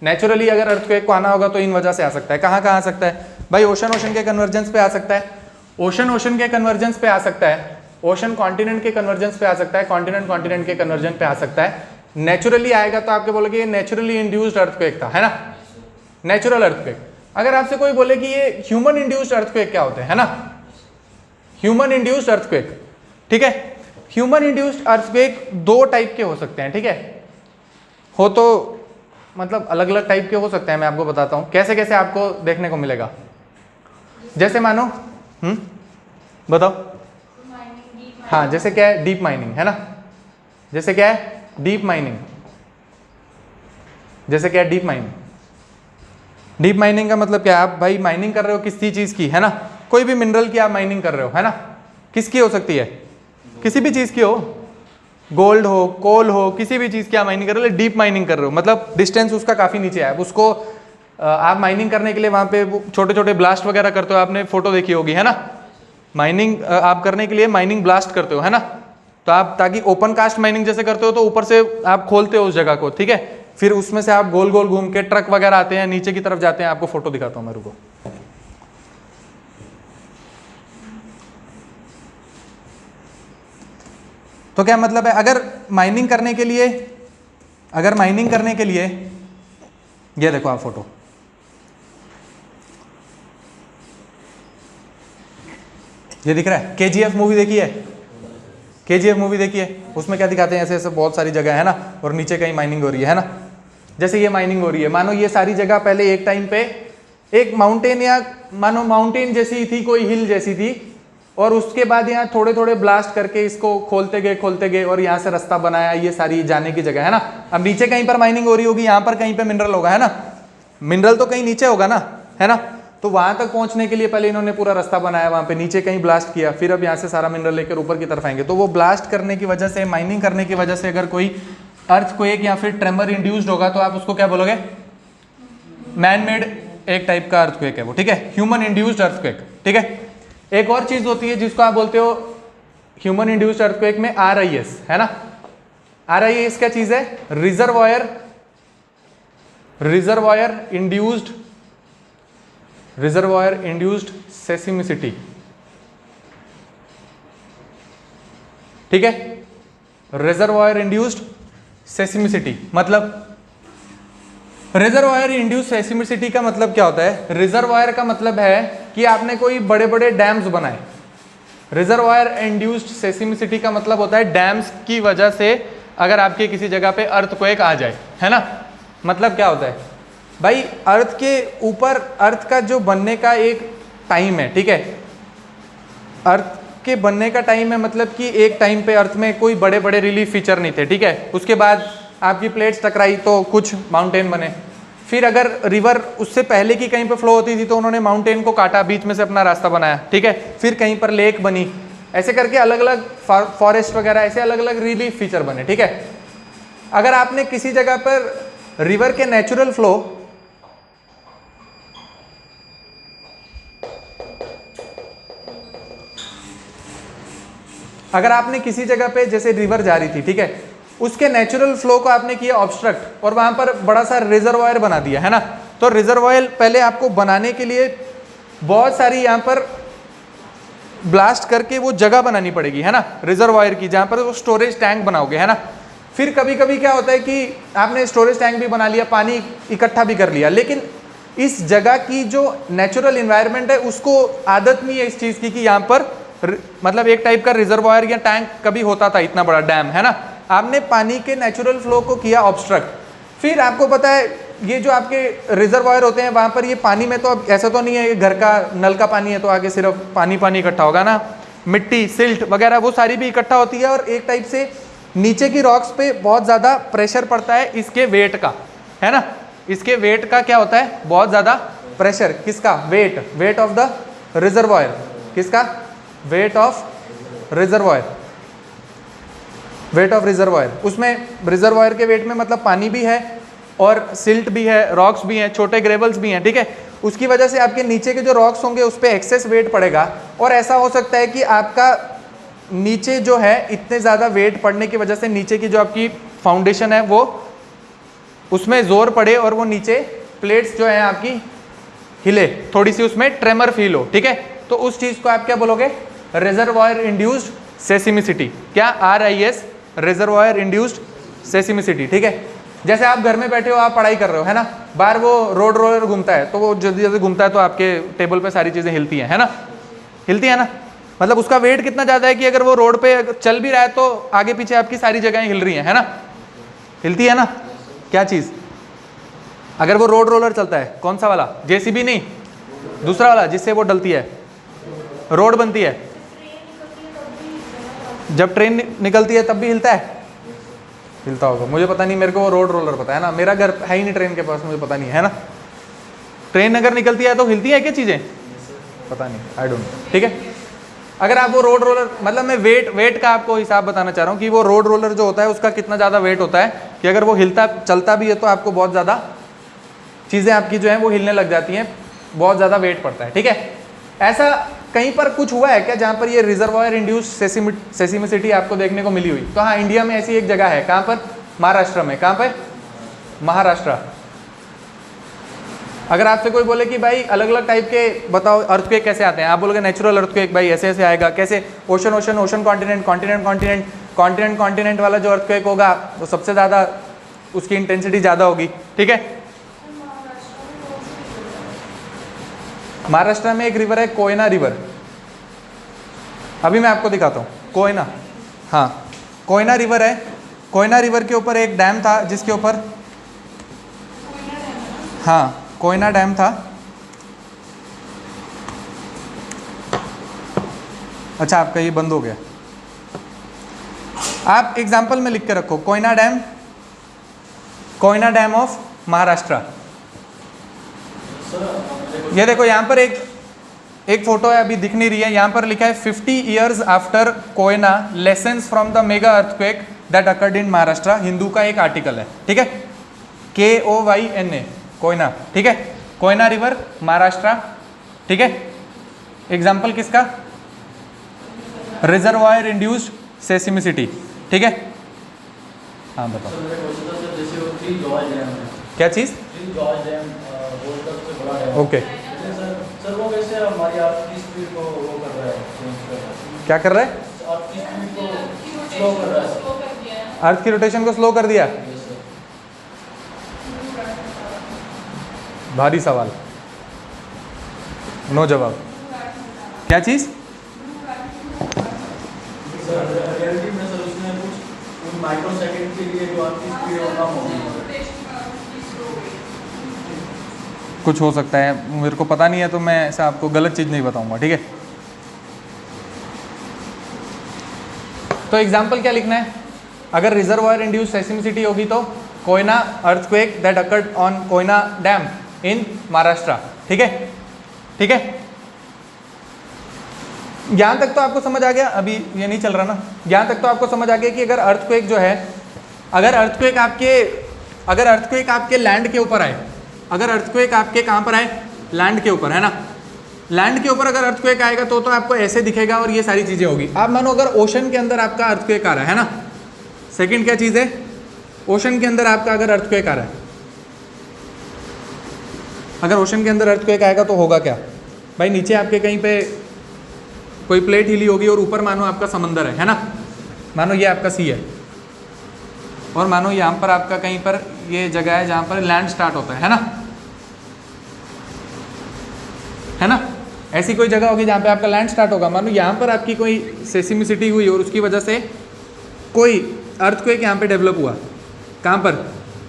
नेचुरली अगर अर्थक्वेक को आना होगा तो इन वजह से आ सकता है। कहाँ कहाँ आ सकता है भाई? ओशन के कन्वर्जेंस पे आ सकता है, ओशन के कन्वर्जेंस पे आ सकता है, ओशन कॉन्टिनेंट के कन्वर्जेंस पे आ सकता है, कॉन्टिनेंट के कन्वर्जन पे आ सकता है। नेचुरली आएगा तो आपके बोलोगे ये नेचुरली इंड्यूस्ड अर्थक्वेक था, है ना, नेचुरल अर्थक्वेक। अगर आपसे कोई बोले कि ये ह्यूमन इंड्यूस्ड अर्थक्वेक क्या होते हैं, है ना, ह्यूमन इंड्यूस्ड अर्थक्वेक, ठीक है। ह्यूमन इंड्यूस्ड अर्थक्वेक दो टाइप के हो सकते हैं, ठीक है। हो तो मतलब अलग अलग टाइप के हो सकते हैं, मैं आपको बताता हूं कैसे कैसे आपको देखने को मिलेगा। जैसे मानो बताओ, हाँ, जैसे क्या है? डीप माइनिंग, है ना। जैसे क्या है? Deep mining. जैसे क्या है? Deep mining. डीप माइनिंग का मतलब क्या है? आप भाई माइनिंग कर रहे हो किसी चीज की, है ना, कोई भी मिनरल की आप माइनिंग कर रहे हो, है ना। किसकी हो सकती है? किसी भी चीज की हो, गोल्ड हो, कोल हो, किसी भी चीज की आप माइनिंग कर रहे हो, डीप माइनिंग कर रहे हो, मतलब डिस्टेंस उसका काफी नीचे है। उसको आप माइनिंग करने के लिए वहां पे छोटे छोटे ब्लास्ट वगैरह करते हो, आपने फोटो देखी होगी, है ना। माइनिंग आप करने के लिए माइनिंग ब्लास्ट करते हो, है ना। तो तो आप ताकि ओपन कास्ट माइनिंग जैसे करते हो तो ऊपर से आप खोलते हो उस जगह को, ठीक है, फिर उसमें से आप गोल गोल घूम के ट्रक वगैरह आते हैं, नीचे की तरफ जाते हैं। आपको फोटो दिखाता हूं मैं, रुको। तो क्या मतलब है, अगर माइनिंग करने के लिए ये देखो आप फोटो, ये दिख रहा है। KGF मूवी देखी है? KGF मूवी देखी है? उसमें क्या दिखाते हैं, ऐसे ऐसे बहुत सारी जगह है ना, और नीचे कहीं माइनिंग हो रही है ना। जैसे ये माइनिंग हो रही है, मानो ये सारी जगह पहले एक टाइम पे एक माउंटेन, या मानो माउंटेन जैसी थी, कोई हिल जैसी थी, और उसके बाद यहाँ थोड़े थोड़े ब्लास्ट करके इसको खोलते गए और यहाँ से रास्ता बनाया, ये सारी जाने की जगह है ना। अब नीचे कहीं पर माइनिंग हो रही होगी, यहाँ पर कहीं पे मिनरल होगा, है ना, मिनरल तो कहीं नीचे होगा ना, है ना। तो वहां तक पहुंचने के लिए पहले इन्होंने पूरा रास्ता बनाया, वहां पे नीचे कहीं ब्लास्ट किया, फिर अब यहाँ से सारा मिनरल लेकर ऊपर की तरफ आएंगे। तो वो ब्लास्ट करने की वजह से, माइनिंग करने की वजह से अगर कोई अर्थक्वेक या फिर ट्रेमर इंड्यूस्ड होगा तो आप उसको क्या बोलोगे? मैन मेड एक टाइप का अर्थक्वेक है वो, ठीक है, ह्यूमन इंड्यूस्ड अर्थक्वेक, ठीक है। एक और चीज होती है जिसको आप बोलते हो ह्यूमन इंड्यूस्ड अर्थक्वेक में RIS, है ना। RIS क्या चीज है? रिजर्वायर इंड्यूस्ड सेस्मिसिटी, ठीक है। रिजर्वायर इंड्यूस्ड सेस्मिसिटी मतलब, रिजर्वायर इंड्यूस्ड सेस्मिसिटी का मतलब क्या होता है? रिजर्वायर का मतलब है कि आपने कोई बड़े बड़े डैम्स बनाए। रिजर्वायर इंड्यूस्ड सेस्मिसिटी का मतलब होता है डैम्स की वजह से अगर आपके किसी जगह पे अर्थक्वेक आ जाए, है ना। मतलब क्या होता है भाई, अर्थ के ऊपर, अर्थ का जो बनने का एक टाइम है, ठीक है, अर्थ के बनने का टाइम है, मतलब कि एक टाइम पे अर्थ में कोई बड़े बड़े रिलीफ फीचर नहीं थे, ठीक है। उसके बाद आपकी प्लेट्स टकराई तो कुछ माउंटेन बने, फिर अगर रिवर उससे पहले की कहीं पे फ्लो होती थी तो उन्होंने माउंटेन को काटा, बीच में से अपना रास्ता बनाया, ठीक है, फिर कहीं पर लेक बनी, ऐसे करके अलग अलग फॉरेस्ट वगैरह, ऐसे अलग अलग रिलीफ फीचर बने, ठीक है। अगर आपने किसी जगह पर रिवर के नेचुरल फ्लो, अगर आपने किसी जगह पे जैसे रिवर जा रही थी, ठीक है, उसके नेचुरल फ्लो को आपने किया ऑब्स्ट्रक्ट और वहां पर बड़ा सा रिजर्वायर बना दिया, है ना। तो रिजर्वायर पहले आपको बनाने के लिए बहुत सारी यहाँ पर ब्लास्ट करके वो जगह बनानी पड़ेगी, है ना, रिजर्वायर की, जहां पर वो स्टोरेज टैंक बनाओगे, है ना। फिर कभी कभी क्या होता है कि आपने स्टोरेज टैंक भी बना लिया, पानी इकट्ठा भी कर लिया, लेकिन इस जगह की जो नेचुरल इन्वायरमेंट है उसको आदत नहीं है इस चीज की कि यहाँ पर मतलब एक टाइप का रिजर्वायर या टैंक कभी होता था, इतना बड़ा डैम, है ना। आपने पानी के नेचुरल फ्लो को किया ऑब्स्ट्रक्ट। फिर आपको पता है ये जो आपके रिजर्वायर होते हैं वहां पर ये पानी में तो अब ऐसा तो नहीं है कि घर का नल का पानी है तो आगे सिर्फ पानी पानी इकट्ठा होगा ना, मिट्टी, सिल्ट वगैरह वो सारी भी इकट्ठा होती है, और एक टाइप से नीचे की रॉक्स पे बहुत ज़्यादा प्रेशर पड़ता है इसके वेट का, है ना। इसके वेट का क्या होता है? बहुत ज़्यादा प्रेशर। किसका? Weight of the reservoir. किसका? Weight of reservoir. Weight of reservoir, उसमें रिजर्वायर के वेट में मतलब पानी भी है और सिल्ट भी है, रॉक्स भी हैं, छोटे ग्रेवल्स भी हैं, ठीक है। उसकी वजह से आपके नीचे के जो रॉक्स होंगे उस पर एक्सेस वेट पड़ेगा, और ऐसा हो सकता है कि आपका नीचे जो है इतने ज़्यादा वेट पड़ने की वजह से नीचे की जो आपकी फाउंडेशन है वो उसमें जोर पड़े और वो नीचे प्लेट्स जो है आपकी हिले, थोड़ी सी उसमें ट्रेमर फील हो, ठीक है। तो उस चीज़ को आप क्या बोलोगे? Reservoir induced seismicity. क्या? RIS, रिजर्वायर इंड्यूस्ड सेस्मिसिटी, ठीक है। जैसे आप घर में बैठे हो, आप पढ़ाई कर रहे हो, है ना, बाहर वो रोड रोलर घूमता है तो वो जल्दी जल्दी घूमता है तो आपके टेबल पे सारी चीज़ें हिलती हैं, है ना, हिलती है ना। मतलब उसका वेट कितना ज़्यादा है कि अगर वो रोड पे चल भी रहा है तो आगे पीछे आपकी सारी जगहें हिल रही हैं, है ना, हिलती है ना। क्या चीज़? अगर वो रोड रोलर चलता है, कौन सा वाला? JCB नहीं, दूसरा वाला जिससे वो डलती है, रोड बनती है। जब ट्रेन निकलती है तब भी हिलता है, हिलता होगा, मुझे पता नहीं, मेरे को वो रोड रोलर पता है ना, मेरा घर है ही नहीं ट्रेन के पास, मुझे पता नहीं है ना। ट्रेन अगर निकलती है तो हिलती है क्या चीज़ें? पता नहीं, आई डोंट नो, ठीक है। अगर आप वो रोड रोलर, मतलब मैं वेट का आपको हिसाब बताना चाह रहा हूँ कि वो रोड रोलर जो होता है उसका कितना ज़्यादा वेट होता है कि अगर वो हिलता चलता भी है तो आपको बहुत ज़्यादा चीज़ें आपकी जो है वो हिलने लग जाती हैं, बहुत ज़्यादा वेट पड़ता है, ठीक है। ऐसा कहीं पर कुछ हुआ है क्या जहाँ पर ये रिजर्वायर इंड्यूस सेसिमिसिटी आपको देखने को मिली हुई? तो हाँ, इंडिया में ऐसी एक जगह है, कहाँ पर? महाराष्ट्र में। कहाँ पे? महाराष्ट्र। अगर आपसे कोई बोले कि भाई अलग अलग टाइप के बताओ अर्थक्वेक कैसे आते हैं, आप बोलोगे नेचुरल अर्थक्वेक भाई ऐसे ऐसे आएगा। कैसे? Ocean ocean ocean continent continent continent continent continent वाला जो अर्थक्वेक होगा वो सबसे ज़्यादा उसकी इंटेंसिटी ज़्यादा होगी। ठीक है। महाराष्ट्र में एक रिवर है कोयना रिवर, अभी मैं आपको दिखाता हूँ। कोयना, हाँ कोयना रिवर है। कोयना रिवर के ऊपर एक डैम था जिसके ऊपर, हाँ कोयना डैम था। अच्छा आपका ये बंद हो गया, आप एग्जाम्पल में लिख के रखो Koyna dam, Koyna dam of Maharashtra. ये देखो यहाँ पर एक फोटो है, अभी दिख नहीं रही है, यहाँ पर लिखा है 50 years after Koyna lessons from the mega earthquake that occurred in Maharashtra. Hindu का एक आर्टिकल है, ठीक है, KOYNA कोयना, ठीक है, कोयना रिवर महाराष्ट्र। ठीक है, एग्जाम्पल किसका? Reservoir induced seismicity. ठीक है, हाँ बताओ क्या चीज़? ओके सर वो वैसे हमारी अर्थ की स्पीड को वो कर रहा है, क्या कर रहा है? अर्थ की स्पीड को स्लो कर रहा है, अर्थ की रोटेशन को स्लो कर दिया। भारी सवाल, नो जवाब। क्या चीज़? रियलिटी में सर उसने कुछ उन माइक्रो सेकंड के लिए जो अर्थ की स्पीड है वो कम होगी। कुछ हो सकता है, मेरे को पता नहीं है, तो मैं ऐसा आपको गलत चीज़ नहीं बताऊंगा। ठीक है, तो एग्जाम्पल क्या लिखना है? अगर रिजर्वायर इंड्यूस सेसिमिसिटी होगी तो Koyna earthquake that occurred on Koyna dam in Maharashtra. ठीक है, ठीक है, यहाँ तक तो आपको समझ आ गया। अभी ये नहीं चल रहा ना, यहाँ तक तो आपको समझ आ गया कि अगर अर्थक्वेक जो है, अगर अर्थक्वेक आपके लैंड के ऊपर आए, अगर अर्थक्वेक आपके कहाँ पर आए? लैंड के ऊपर, है ना। लैंड के ऊपर अगर अर्थक्वेक आएगा तो आपको ऐसे दिखेगा और ये सारी चीज़ें होगी। आप मानो अगर ओशन के अंदर आपका अर्थक्वेक आ रहा है ना, सेकंड क्या चीज़ है? ओशन के अंदर आपका अगर अर्थक्वेक आ रहा है, अगर ओशन के अंदर अर्थक्वेक आएगा तो होगा क्या भाई? नीचे आपके कहीं पे कोई प्लेट हिली होगी और ऊपर मानो आपका समंदर है ना, मानो ये आपका सी है, और मानो यहाँ पर आपका कहीं पर ये जगह है जहाँ पर लैंड स्टार्ट होता है ना, है ना। ऐसी कोई जगह होगी जहाँ पे आपका लैंड स्टार्ट होगा। मानो यहाँ पर आपकी कोई सेसिमिसिटी हुई और उसकी वजह से कोई अर्थक्वेक यहाँ पे डेवलप हुआ। कहाँ पर?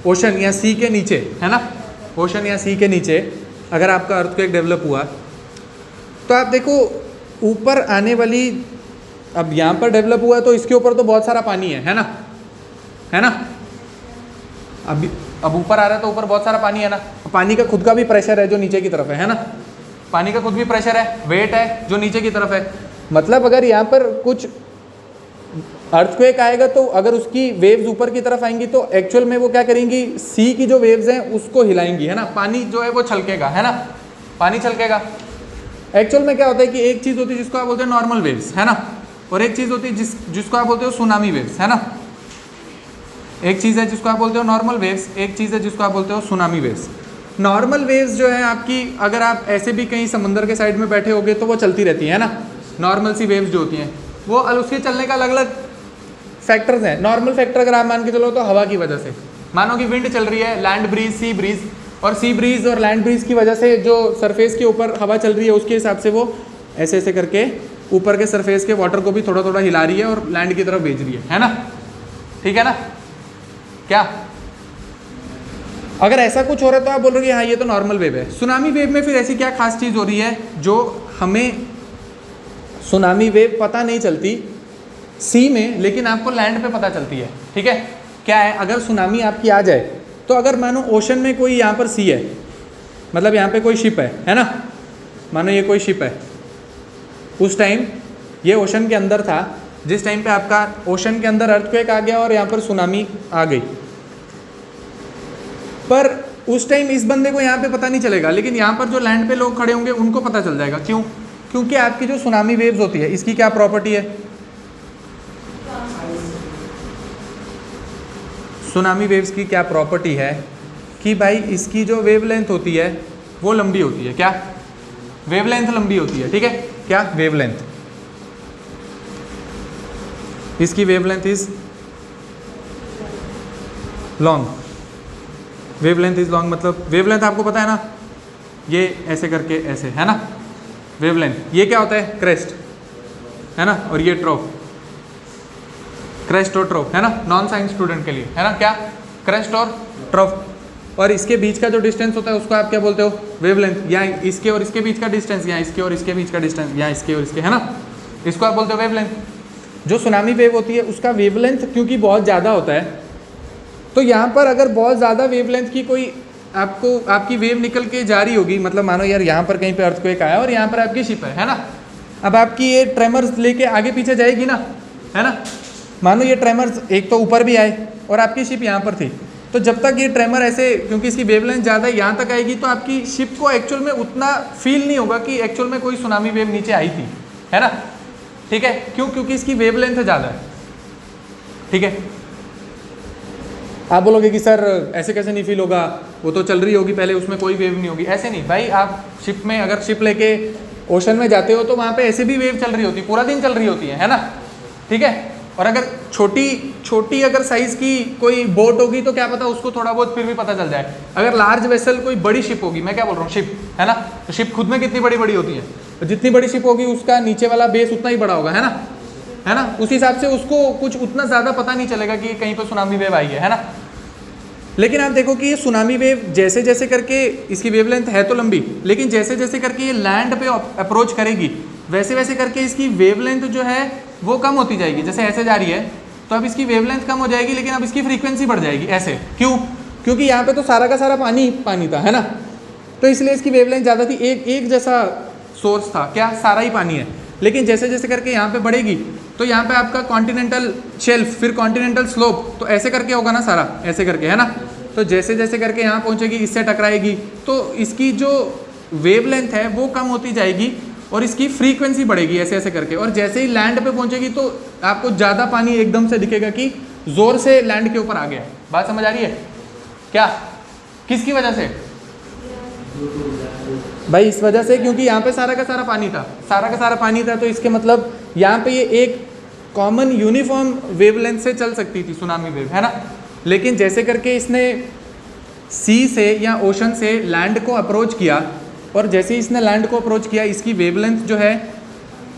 ओशन या सी के नीचे, है ना, ओशन या सी के नीचे अगर आपका अर्थक्वेक डेवलप हुआ तो आप देखो ऊपर आने वाली, अब यहाँ पर डेवलप हुआ तो इसके ऊपर तो बहुत सारा पानी है ना, है ना। अब ऊपर आ रहा है तो ऊपर बहुत सारा पानी है ना, पानी का खुद का भी प्रेशर है जो नीचे की तरफ है ना, पानी का खुद भी प्रेशर है, वेट है जो नीचे की तरफ है। मतलब अगर यहाँ पर कुछ अर्थक्वेक आएगा तो अगर उसकी वेव्स ऊपर की तरफ आएंगी तो एक्चुअल में वो क्या करेंगी? सी की जो वेव्स हैं उसको हिलाएंगी, है ना। पानी जो है वो छलकेगा, है ना, पानी छलकेगा। एक्चुअल में क्या होता है कि एक चीज़ होती है जिसको आप बोलते हैं नॉर्मल वेव्स, है ना, और एक चीज़ होती है जिसको आप बोलते हो सुनामी वेव्स, है ना। एक चीज़ है जिसको आप बोलते हो नॉर्मल वेव्स, एक चीज़ है जिसको आप बोलते हो सुनामी वेव्स। नॉर्मल वेव्स जो है आपकी, अगर आप ऐसे भी कहीं समुद्र के साइड में बैठे होगे तो वो चलती रहती है ना। नॉर्मल सी वेव्स जो होती हैं वो उसके चलने का अलग अलग फैक्टर्स हैं। नॉर्मल फैक्टर अगर आप मान के चलो तो हवा की वजह से, मानो कि विंड चल रही है, लैंड ब्रीज, सी ब्रीज, और सी ब्रीज और लैंड ब्रीज की वजह से जो सरफेस के ऊपर हवा चल रही है उसके हिसाब से वो ऐसे ऐसे करके ऊपर के सरफेस के वाटर को भी थोड़ा थोड़ा हिला रही है और लैंड की तरफ भेज रही है ना। ठीक है ना। क्या अगर ऐसा कुछ हो रहा है तो आप बोल रहे हो हाँ ये तो नॉर्मल वेव है। सुनामी वेव में फिर ऐसी क्या खास चीज़ हो रही है जो हमें सुनामी वेव पता नहीं चलती सी में, लेकिन आपको लैंड पे पता चलती है। ठीक है, क्या है? अगर सुनामी आपकी आ जाए तो अगर मानो ओशन में कोई यहाँ पर सी है, मतलब यहाँ पे कोई शिप है ना, मानो ये कोई शिप है, उस टाइम ये ओशन के अंदर था, जिस टाइम पे आपका ओशन के अंदर अर्थक्वेक आ गया और यहाँ पर सुनामी आ गई, पर उस टाइम इस बंदे को यहाँ पे पता नहीं चलेगा, लेकिन यहाँ पर जो लैंड पे लोग खड़े होंगे उनको पता चल जाएगा। क्यों? क्योंकि आपकी जो सुनामी वेव्स होती है इसकी क्या प्रॉपर्टी है, सुनामी वेव्स की क्या प्रॉपर्टी है कि भाई इसकी जो वेवलेंथ होती है वो लंबी होती है। क्या वेवलेंथ लंबी होती है, ठीक है। क्या वेवलेंथ, इसकी wavelength is long, wavelength is long मतलब वेवलेंथ आपको पता है ना, ये ऐसे करके ऐसे है ना वेवलेंथ, ये क्या होता है क्रेस्ट है ना, और ये ट्रोफ, क्रेस्ट और ट्रोफ है ना, नॉन साइंस स्टूडेंट के लिए है ना, क्या क्रेस्ट और ट्रोफ। और इसके बीच का जो डिस्टेंस होता है उसको आप क्या बोलते हो, वेवलेंथ, या इसके और इसके बीच का डिस्टेंस, या इसके और इसके बीच का डिस्टेंस, या इसके और इसके है ना, इसको आप बोलते हो वेवलेंथ। जो सुनामी वेव होती है उसका वेवलेंथ क्योंकि बहुत ज़्यादा होता है, तो यहाँ पर अगर बहुत ज़्यादा वेवलेंथ की कोई आपको आपकी वेव निकल के जा रही होगी, मतलब मानो यार यहाँ पर कहीं पे अर्थक्वेक आया और यहाँ पर आपकी शिप है ना, अब आपकी ये ट्रेमर्स लेके आगे पीछे जाएगी ना, है ना, मानो ये ट्रेमर्स एक तो ऊपर भी आए और आपकी शिप यहाँ पर थी, तो जब तक ये ट्रेमर ऐसे, क्योंकि इसकी वेवलेंथ ज़्यादा है, यहाँ तक आएगी तो आपकी शिप को एक्चुअल में उतना फील नहीं होगा कि एक्चुअल में कोई सुनामी वेव नीचे आई थी, है ना, ठीक है। क्यों, क्योंकि इसकी वेवलेंथ ज़्यादा है, ठीक है। आप बोलोगे कि सर ऐसे कैसे नहीं फील होगा, वो तो चल रही होगी पहले, उसमें कोई वेव नहीं होगी, ऐसे नहीं भाई। आप शिप में अगर शिप लेके ओशन में जाते हो तो वहाँ पे ऐसे भी वेव चल रही होती है, पूरा दिन चल रही होती है ना, ठीक है। और अगर छोटी अगर साइज़ की कोई बोट होगी तो क्या पता उसको थोड़ा बहुत फिर भी पता चल जाए। अगर लार्ज वेसल कोई बड़ी शिप होगी, मैं क्या बोल रहा हूँ शिप, है ना, तो शिप खुद में कितनी बड़ी बड़ी होती है, तो जितनी बड़ी शिप होगी उसका नीचे वाला बेस उतना ही बड़ा होगा, है ना, उस हिसाब से उसको कुछ उतना ज़्यादा पता नहीं चलेगा कि कहीं पर सुनामी वेव आई है ना। लेकिन आप देखो कि ये सुनामी वेव जैसे जैसे करके, इसकी वेवलेंथ है तो लंबी, लेकिन जैसे जैसे करके ये लैंड पे अप्रोच करेगी वैसे वैसे करके इसकी वेवलेंथ जो है वो कम होती जाएगी। जैसे ऐसे जा रही है तो अब इसकी वेवलेंथ कम हो जाएगी, लेकिन अब इसकी फ्रीक्वेंसी बढ़ जाएगी। ऐसे क्यों, क्योंकि यहाँ पे तो सारा का सारा पानी था, है ना, तो इसलिए इसकी वेवलेंथ ज़्यादा थी, एक जैसा सोर्स था, क्या सारा ही पानी है। लेकिन जैसे जैसे करके यहाँ पे बढ़ेगी तो यहाँ पे आपका कॉन्टिनेंटल शेल्फ, फिर कॉन्टिनेंटल स्लोप, तो ऐसे करके होगा ना सारा, ऐसे करके, है ना, तो जैसे जैसे करके यहाँ पहुँचेगी, इससे टकराएगी, तो इसकी जो वेवलेंथ है वो कम होती जाएगी और इसकी फ्रीक्वेंसी बढ़ेगी ऐसे ऐसे करके। और जैसे ही लैंड पे पहुँचेगी तो आपको ज़्यादा पानी एकदम से दिखेगा कि ज़ोर से लैंड के ऊपर आ गया। बात समझ आ रही है क्या, किसकी वजह से भाई, इस वजह से क्योंकि यहाँ पे सारा का सारा पानी था, तो इसके मतलब यहाँ पे ये एक कॉमन यूनिफॉर्म वेवलेंथ से चल सकती थी सुनामी वेव, है ना। लेकिन जैसे करके इसने सी से या ओशन से लैंड को अप्रोच किया, और जैसे ही इसने लैंड को अप्रोच किया इसकी वेवलेंथ जो है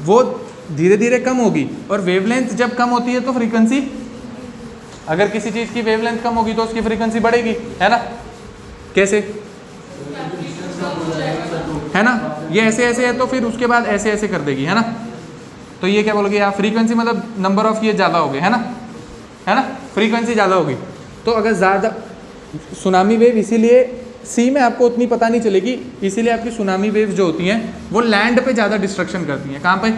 वो धीरे धीरे कम होगी, और वेवलेंथ जब कम होती है तो फ्रीक्वेंसी, अगर किसी चीज़ की वेवलेंथ कम होगी तो उसकी फ्रीक्वेंसी बढ़ेगी, है ना। कैसे, है ना, ये ऐसे ऐसे है तो फिर उसके बाद ऐसे ऐसे कर देगी, है ना। तो ये क्या बोलोगे आप, फ्रीक्वेंसी मतलब नंबर ऑफ ये ज़्यादा हो गए, है ना, फ्रीक्वेंसी ज़्यादा होगी। तो अगर ज़्यादा सुनामी वेव, इसीलिए सी में आपको उतनी पता नहीं चलेगी, इसीलिए आपकी सुनामी वेव जो होती हैं वो लैंड पे ज़्यादा डिस्ट्रक्शन करती हैं। कहाँ पे,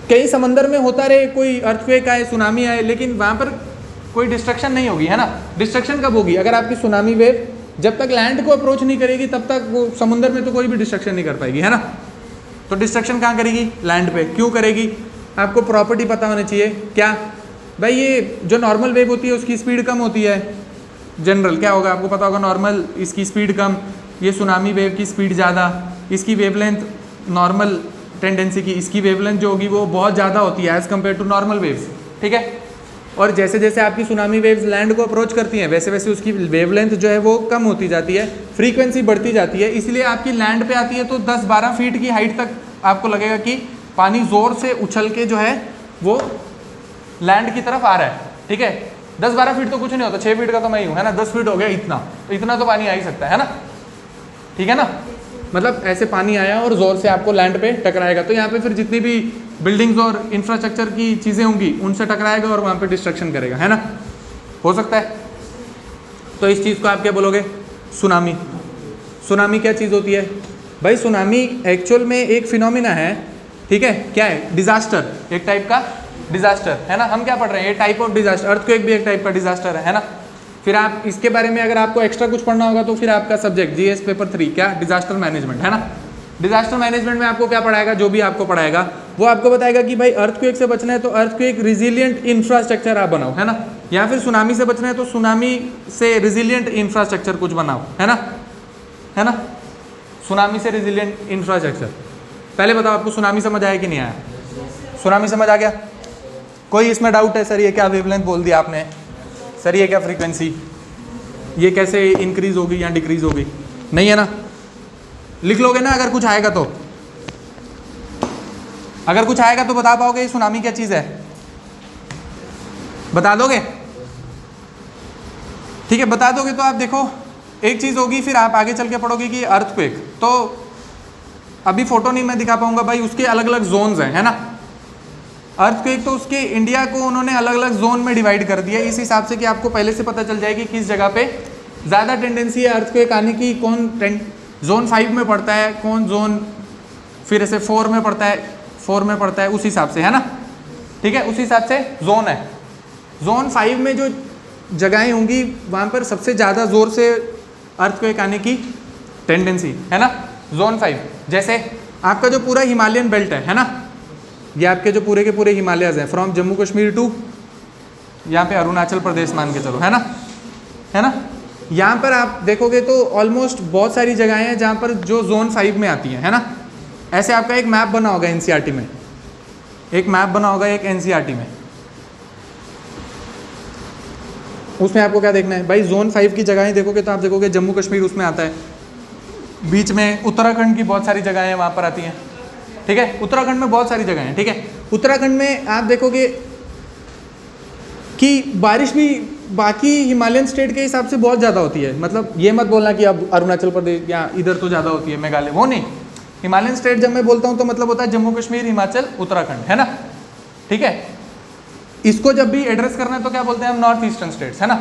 कहीं समंदर में होता रहे, कोई अर्थक्वेक आए, सुनामी आए, लेकिन वहाँ पर कोई डिस्ट्रक्शन नहीं होगी, है ना। डिस्ट्रक्शन कब होगी, अगर आपकी सुनामी वेव जब तक लैंड को अप्रोच नहीं करेगी तब तक वो समुद्र में तो कोई भी डिस्ट्रक्शन नहीं कर पाएगी, है ना। तो डिस्ट्रक्शन कहाँ करेगी, लैंड पे। क्यों करेगी, आपको प्रॉपर्टी पता होनी चाहिए। क्या भाई, ये जो नॉर्मल वेव होती है उसकी स्पीड कम होती है, जनरल क्या होगा आपको पता होगा, नॉर्मल इसकी स्पीड कम, ये सुनामी वेव की स्पीड ज़्यादा, इसकी वेवलेंथ नॉर्मल टेंडेंसी की, इसकी वेवलेंथ जो होगी वो बहुत ज़्यादा होती है as compare to normal waves, ठीक है। और जैसे जैसे आपकी सुनामी वेव्स लैंड को अप्रोच करती हैं वैसे वैसे उसकी वेवलेंथ जो है वो कम होती जाती है, फ्रीक्वेंसी बढ़ती जाती है, इसलिए आपकी लैंड पे आती है तो 10-12 फीट की हाइट तक आपको लगेगा कि पानी ज़ोर से उछल के जो है वो लैंड की तरफ आ रहा है, ठीक है। 10-12 फीट तो कुछ नहीं होता, 6 फीट का तो मैं ही हूँ, है ना, 10 फीट हो गया, इतना तो पानी आ ही सकता है ना, ठीक है ना। मतलब ऐसे पानी आया और ज़ोर से आपको लैंड पे टकराएगा, तो यहाँ पे फिर जितनी भी बिल्डिंग्स और इंफ्रास्ट्रक्चर की चीज़ें होंगी उनसे टकराएगा और वहाँ पे डिस्ट्रक्शन करेगा, है ना, हो सकता है। तो इस चीज़ को आप क्या बोलोगे, सुनामी। सुनामी क्या चीज़ होती है भाई, सुनामी एक्चुअल में एक फिनोमिना है, ठीक है। क्या है, डिजास्टर, एक टाइप का डिजास्टर, है ना। हम क्या पढ़ रहे हैं, ये टाइप ऑफ डिजास्टर, अर्थक्वेक भी एक टाइप का डिजास्टर है ना। फिर आप इसके बारे में अगर आपको एक्स्ट्रा कुछ पढ़ना होगा तो फिर आपका सब्जेक्ट जीएस पेपर 3 क्या, डिजास्टर मैनेजमेंट, है ना। डिजास्टर मैनेजमेंट में आपको क्या पढ़ाएगा, जो भी आपको पढ़ाएगा वो आपको बताएगा कि भाई अर्थक्वेक से बचना है तो अर्थक्वेक रिजिलियंट इंफ्रास्ट्रक्चर आप बनाओ, है ना, या फिर सुनामी से बचना है तो सुनामी से रिजिलियंट इंफ्रास्ट्रक्चर कुछ बनाओ, है ना, है ना, सुनामी से रिजिलियंट इंफ्रास्ट्रक्चर। पहले बताओ आपको सुनामी समझ आया कि नहीं आया? सुनामी समझ आ गया? कोई इसमें डाउट है? सर ये क्या वेवलेंथ बोल दिया आपने, सर ये क्या फ्रीक्वेंसी, ये कैसे इंक्रीज होगी या डिक्रीज होगी? नहीं है ना? लिख लोगे ना अगर कुछ आएगा तो? अगर कुछ आएगा तो बता पाओगे ये सुनामी क्या चीज़ है? बता दोगे? ठीक है, बता दोगे तो आप देखो एक चीज़ होगी, फिर आप आगे चल के पढ़ोगे कि अर्थक्वेक, तो अभी फोटो नहीं मैं दिखा पाऊंगा भाई, उसके अलग अलग जोन्स हैं, है ना। अर्थक्वेक तो उसके इंडिया को उन्होंने अलग अलग जोन में डिवाइड कर दिया इस हिसाब से कि आपको पहले से पता चल जाए कि किस जगह पे ज़्यादा टेंडेंसी है अर्थक्वेक आने की, कौन जोन 5 में पड़ता है, कौन जोन फिर ऐसे 4 में पड़ता है, उस हिसाब से, है ना, ठीक है, उस हिसाब से जोन है। जोन 5 में जो जगहें होंगी वहाँ पर सबसे ज़्यादा ज़ोर से अर्थक्वेक आने की टेंडेंसी, है ना, जोन 5। जैसे आपका जो पूरा हिमालयन बेल्ट है ना, ये आपके जो पूरे के पूरे हिमालयज हैं, फ्रॉम जम्मू कश्मीर टू यहाँ पे अरुणाचल प्रदेश मान के चलो, है ना, है ना। यहाँ पर आप देखोगे तो ऑलमोस्ट बहुत सारी जगहें हैं जहाँ पर जो जोन 5 में आती हैं, है ना। ऐसे आपका एक मैप बना होगा एनसीईआरटी में, एक मैप बना होगा एक एनसीईआरटी में, उसमें आपको क्या देखना है भाई, जोन 5 की जगहें देखोगे तो आप देखोगे जम्मू कश्मीर उसमें आता है, बीच में उत्तराखंड की बहुत सारी जगहें वहाँ पर आती हैं, ठीक है, उत्तराखंड में बहुत सारी जगह हैं, ठीक है। उत्तराखंड में आप देखोगे कि बारिश भी बाकी हिमालयन स्टेट के हिसाब से बहुत ज़्यादा होती है, मतलब ये मत बोलना कि अब अरुणाचल प्रदेश या इधर तो ज़्यादा होती है, मेघालय, वो नहीं। हिमालयन स्टेट जब मैं बोलता हूँ तो मतलब होता है जम्मू कश्मीर, हिमाचल, उत्तराखंड, है ना, ठीक है। इसको जब भी एड्रेस करना है तो क्या बोलते हैं हम, नॉर्थ ईस्टर्न स्टेट्स, है ना।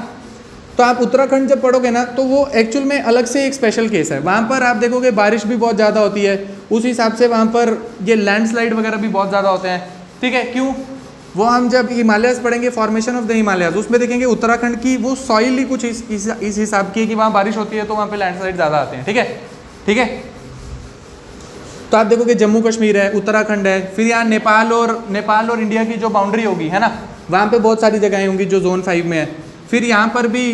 तो आप उत्तराखंड जब पढ़ोगे ना तो वो एक्चुअल में अलग से एक स्पेशल केस है, वहाँ पर आप देखोगे बारिश भी बहुत ज़्यादा होती है, उस हिसाब से वहाँ पर ये लैंडस्लाइड वगैरह भी बहुत ज़्यादा होते हैं, ठीक है। क्यों? वो हम जब हिमालयस पढ़ेंगे, फॉर्मेशन ऑफ द हिमालयस, उसमें देखेंगे उत्तराखंड की वो सॉइल ही कुछ इस हिसाब की है कि वहाँ बारिश होती है तो वहाँ पे लैंडस्लाइड ज़्यादा आते हैं, ठीक है, ठीक है। तो आप देखोगे जम्मू कश्मीर है, उत्तराखंड है, फिर यहाँ नेपाल और इंडिया की जो बाउंड्री होगी, है ना, वहाँ पे बहुत सारी जगहें होंगी जो जोन 5 में है। फिर यहाँ पर भी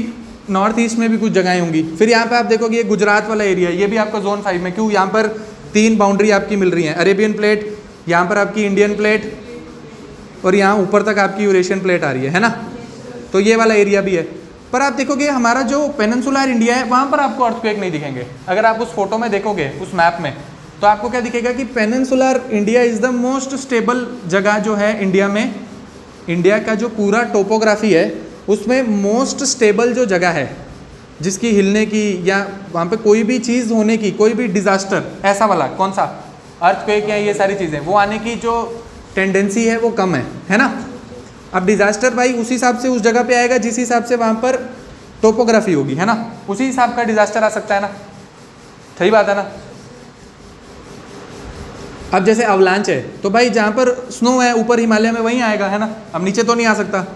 नॉर्थ ईस्ट में भी कुछ जगहें होंगी। फिर यहाँ पे आप देखोगे ये गुजरात वाला एरिया, ये भी आपका जोन 5 में। क्यों? यहाँ पर 3 बाउंड्री आपकी मिल रही हैं, अरेबियन प्लेट, यहाँ पर आपकी इंडियन प्लेट, और यहाँ ऊपर तक आपकी यूरेशियन प्लेट आ रही है ना। तो ये वाला एरिया भी है। पर आप देखोगे हमारा जो पेनिनसुलर इंडिया है वहाँ पर आपको अर्थक्वेक नहीं दिखेंगे। अगर आप उस फोटो में देखोगे, उस मैप में, तो आपको क्या दिखेगा कि peninsular India is the most stable जगह जो है इंडिया में। इंडिया का जो पूरा टोपोग्राफी है उसमें मोस्ट स्टेबल जो जगह है, जिसकी हिलने की या वहाँ पे कोई भी चीज़ होने की, कोई भी डिज़ास्टर ऐसा वाला, कौन सा, अर्थक्वेक या ये सारी चीज़ें, वो आने की जो टेंडेंसी है वो कम है ना। अब डिज़ास्टर भाई उस हिसाब से उस जगह पे आएगा जिस हिसाब से वहाँ पर टोपोग्राफी होगी, है ना, उसी हिसाब का डिज़ास्टर आ सकता है ना। सही बात है ना। अब जैसे अवलांच है तो भाई जहाँ पर स्नो है ऊपर हिमालय में वहीं आएगा, है ना, अब नीचे तो नहीं आ सकता,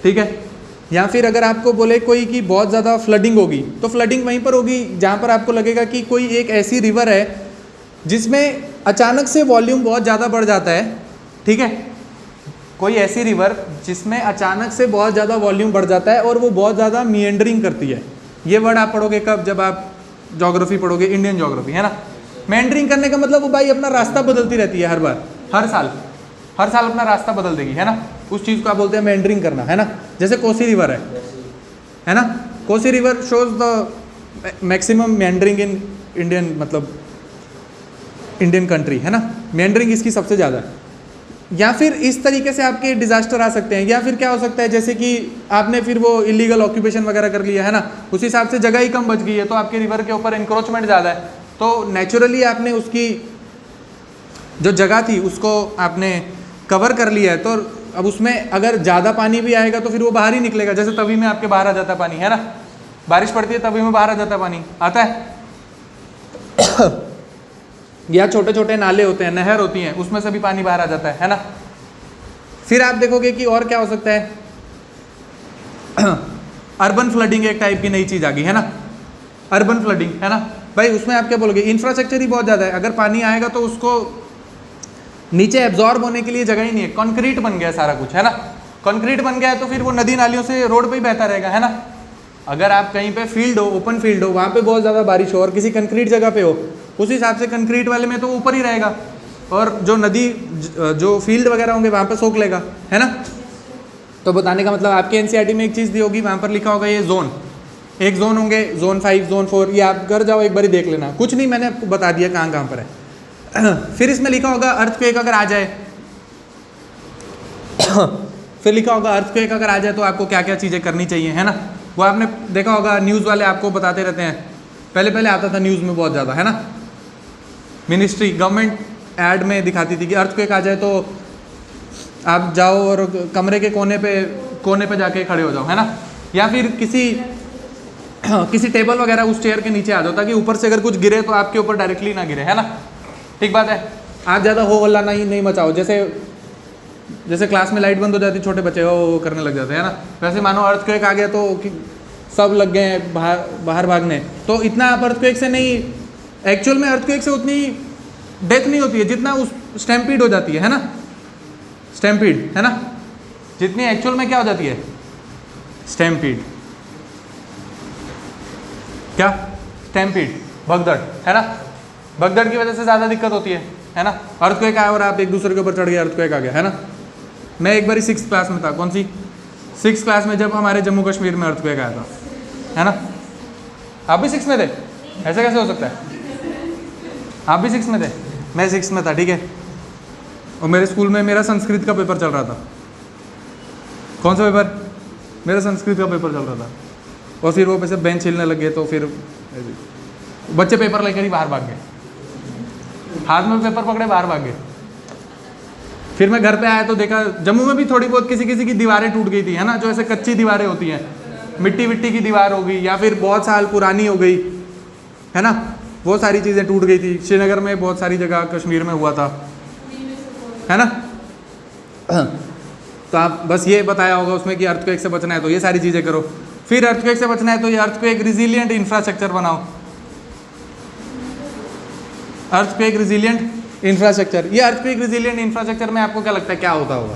ठीक है। या फिर अगर आपको बोले कोई कि बहुत ज़्यादा फ्लडिंग होगी तो फ्लडिंग वहीं पर होगी जहाँ पर आपको लगेगा कि कोई एक ऐसी रिवर है जिसमें अचानक से वॉल्यूम बहुत ज़्यादा बढ़ जाता है, ठीक है। कोई ऐसी रिवर जिसमें अचानक से बहुत ज़्यादा वॉल्यूम बढ़ जाता है और वो बहुत ज़्यादा मिएंडरिंग करती है। ये वर्ड आप पढ़ोगे कब? जब आप ज्योग्राफी पढ़ोगे, इंडियन ज्योग्राफी, है ना। मेंडरिंग करने का मतलब वो भाई अपना रास्ता बदलती रहती है हर बार, हर साल अपना रास्ता बदल देगी, है ना। उस चीज़ को आप बोलते हैं मेंडरिंग करना, है ना। जैसे कोसी रिवर है ना, Kosi river shows the maximum meandering in Indian, मतलब इंडियन कंट्री, है ना। मेंडरिंग इसकी सबसे ज़्यादा है। या फिर इस तरीके से आपके डिज़ास्टर आ सकते हैं। या फिर क्या हो सकता है, जैसे कि आपने फिर वो इलीगल ऑक्यूपेशन वगैरह कर लिया, है ना, उस हिसाब से जगह ही कम बच गई है तो आपके रिवर के ऊपर इंक्रोचमेंट ज़्यादा है, तो नेचुरली आपने उसकी जो जगह थी उसको आपने कवर कर लिया है। तो अब उसमें अगर ज़्यादा पानी भी आएगा तो फिर वो बाहर ही निकलेगा। जैसे तवी में आपके बाहर आ जाता है पानी, है ना, बारिश पड़ती है तवी में बाहर आ जाता है पानी, आता है। या छोटे छोटे नाले होते हैं, नहर होती हैं, उसमें से भी पानी बाहर आ जाता है ना। फिर आप देखोगे कि और क्या हो सकता है, अर्बन फ्लडिंग एक टाइप की नई चीज़ आ गई, है ना, अर्बन फ्लडिंग, है ना। भाई उसमें आप क्या बोलोगे, इंफ्रास्ट्रक्चर ही बहुत ज़्यादा है, अगर पानी आएगा तो उसको नीचे एब्जॉर्ब होने के लिए जगह ही नहीं है, कंक्रीट बन गया सारा कुछ, है ना। कंक्रीट बन गया है तो फिर वो नदी नालियों से रोड पे ही बहता रहेगा, है ना। अगर आप कहीं पे फील्ड हो, ओपन फील्ड हो, वहाँ पे बहुत ज़्यादा बारिश हो और किसी कंक्रीट जगह पे हो, उस हिसाब से कंक्रीट वाले में तो ऊपर ही रहेगा, और जो नदी जो फील्ड वगैरह होंगे वहाँ पे सोख लेगा, है ना। तो बताने का मतलब आपके एनसीईआरटी में एक चीज़ दी होगी, वहाँ पर लिखा होगा ये जोन, एक जोन होंगे, जोन 5, जोन 4, ये आप घर जाओ एक बार देख लेना, कुछ नहीं मैंने आपको बता दिया कहाँ कहाँ पर है। फिर इसमें लिखा होगा अर्थक्वेक अगर आ जाए फिर लिखा होगा अर्थक्वेक अगर आ जाए तो आपको क्या क्या चीज़ें करनी चाहिए, है ना। वो आपने देखा होगा, न्यूज़ वाले आपको बताते रहते हैं, पहले पहले आता था न्यूज़ में बहुत ज़्यादा, है ना। मिनिस्ट्री गवर्नमेंट ऐड में दिखाती थी कि अर्थक्वेक आ जाए तो आप जाओ और कमरे के कोने पे जाके खड़े हो जाओ, है ना। या फिर किसी टेबल वगैरह उस चेयर के नीचे आ जाओ ताकि ऊपर से अगर कुछ गिरे तो आपके ऊपर डायरेक्टली ना गिरे, है ना। ठीक बात है। आप ज़्यादा हो हल्ला नहीं मचाओ, जैसे क्लास में लाइट बंद हो जाती, छोटे बच्चे वो करने लग जाते हैं, ना। वैसे मानो अर्थक्वेक आ गया तो सब लग गए हैं बाहर भागने, तो इतना आप अर्थक्वेक से नहीं, एक्चुअल में अर्थक्वेक से उतनी डेथ नहीं होती है जितना उस स्टैम्पीड हो जाती है ना, स्टैम्पीड, है ना। जितनी एक्चुअल में क्या हो जाती है, स्टैम्पीड, क्या स्टैम्पीड, भगदड़, है ना। भगदड़ की वजह से ज़्यादा दिक्कत होती है ना। अर्थक्वेक आया और आप एक दूसरे के ऊपर चढ़ गए, अर्थक्वेक आ गया, है ना। मैं एक बार 6th क्लास में था, कौन सी 6th क्लास में, जब हमारे जम्मू कश्मीर में अर्थक्वेक आया था, है ना। आप भी 6 में थे, ऐसा कैसे हो सकता है, आप भी 6 में थे, मैं 6 में था, ठीक है। और मेरे स्कूल में मेरा संस्कृत का पेपर चल रहा था। कौन सा पेपर, मेरा संस्कृत का पेपर चल रहा था, और फिर वो पैसे बेंच हिलने लगे, तो फिर बच्चे पेपर लेकर ही बाहर भाग गए, हाथ में पेपर पकड़े बाहर भाग गए। फिर मैं घर पे आया तो देखा जम्मू में भी थोड़ी बहुत किसी की दीवारें टूट गई थी, है ना, जो ऐसे कच्ची दीवारें होती हैं, मिट्टी की दीवार हो गई या फिर बहुत साल पुरानी हो गई, है ना, वो सारी चीज़ें टूट गई थी। श्रीनगर में बहुत सारी जगह कश्मीर में हुआ था, है ना। तो आप बस ये बताया होगा उसमें कि अर्थक्वेक से बचना है तो ये सारी चीज़ें करो। फिर अर्थक्वेक से बचना है तो ये अर्थक्वेक रिजिलियंट इंफ्रास्ट्रक्चर बनाओ, अर्थक्वेक रिजिलियंट इंफ्रास्ट्रक्चर। ये अर्थक्वेक रिजिलियंट इंफ्रास्ट्रक्चर में आपको क्या लगता है क्या होता होगा?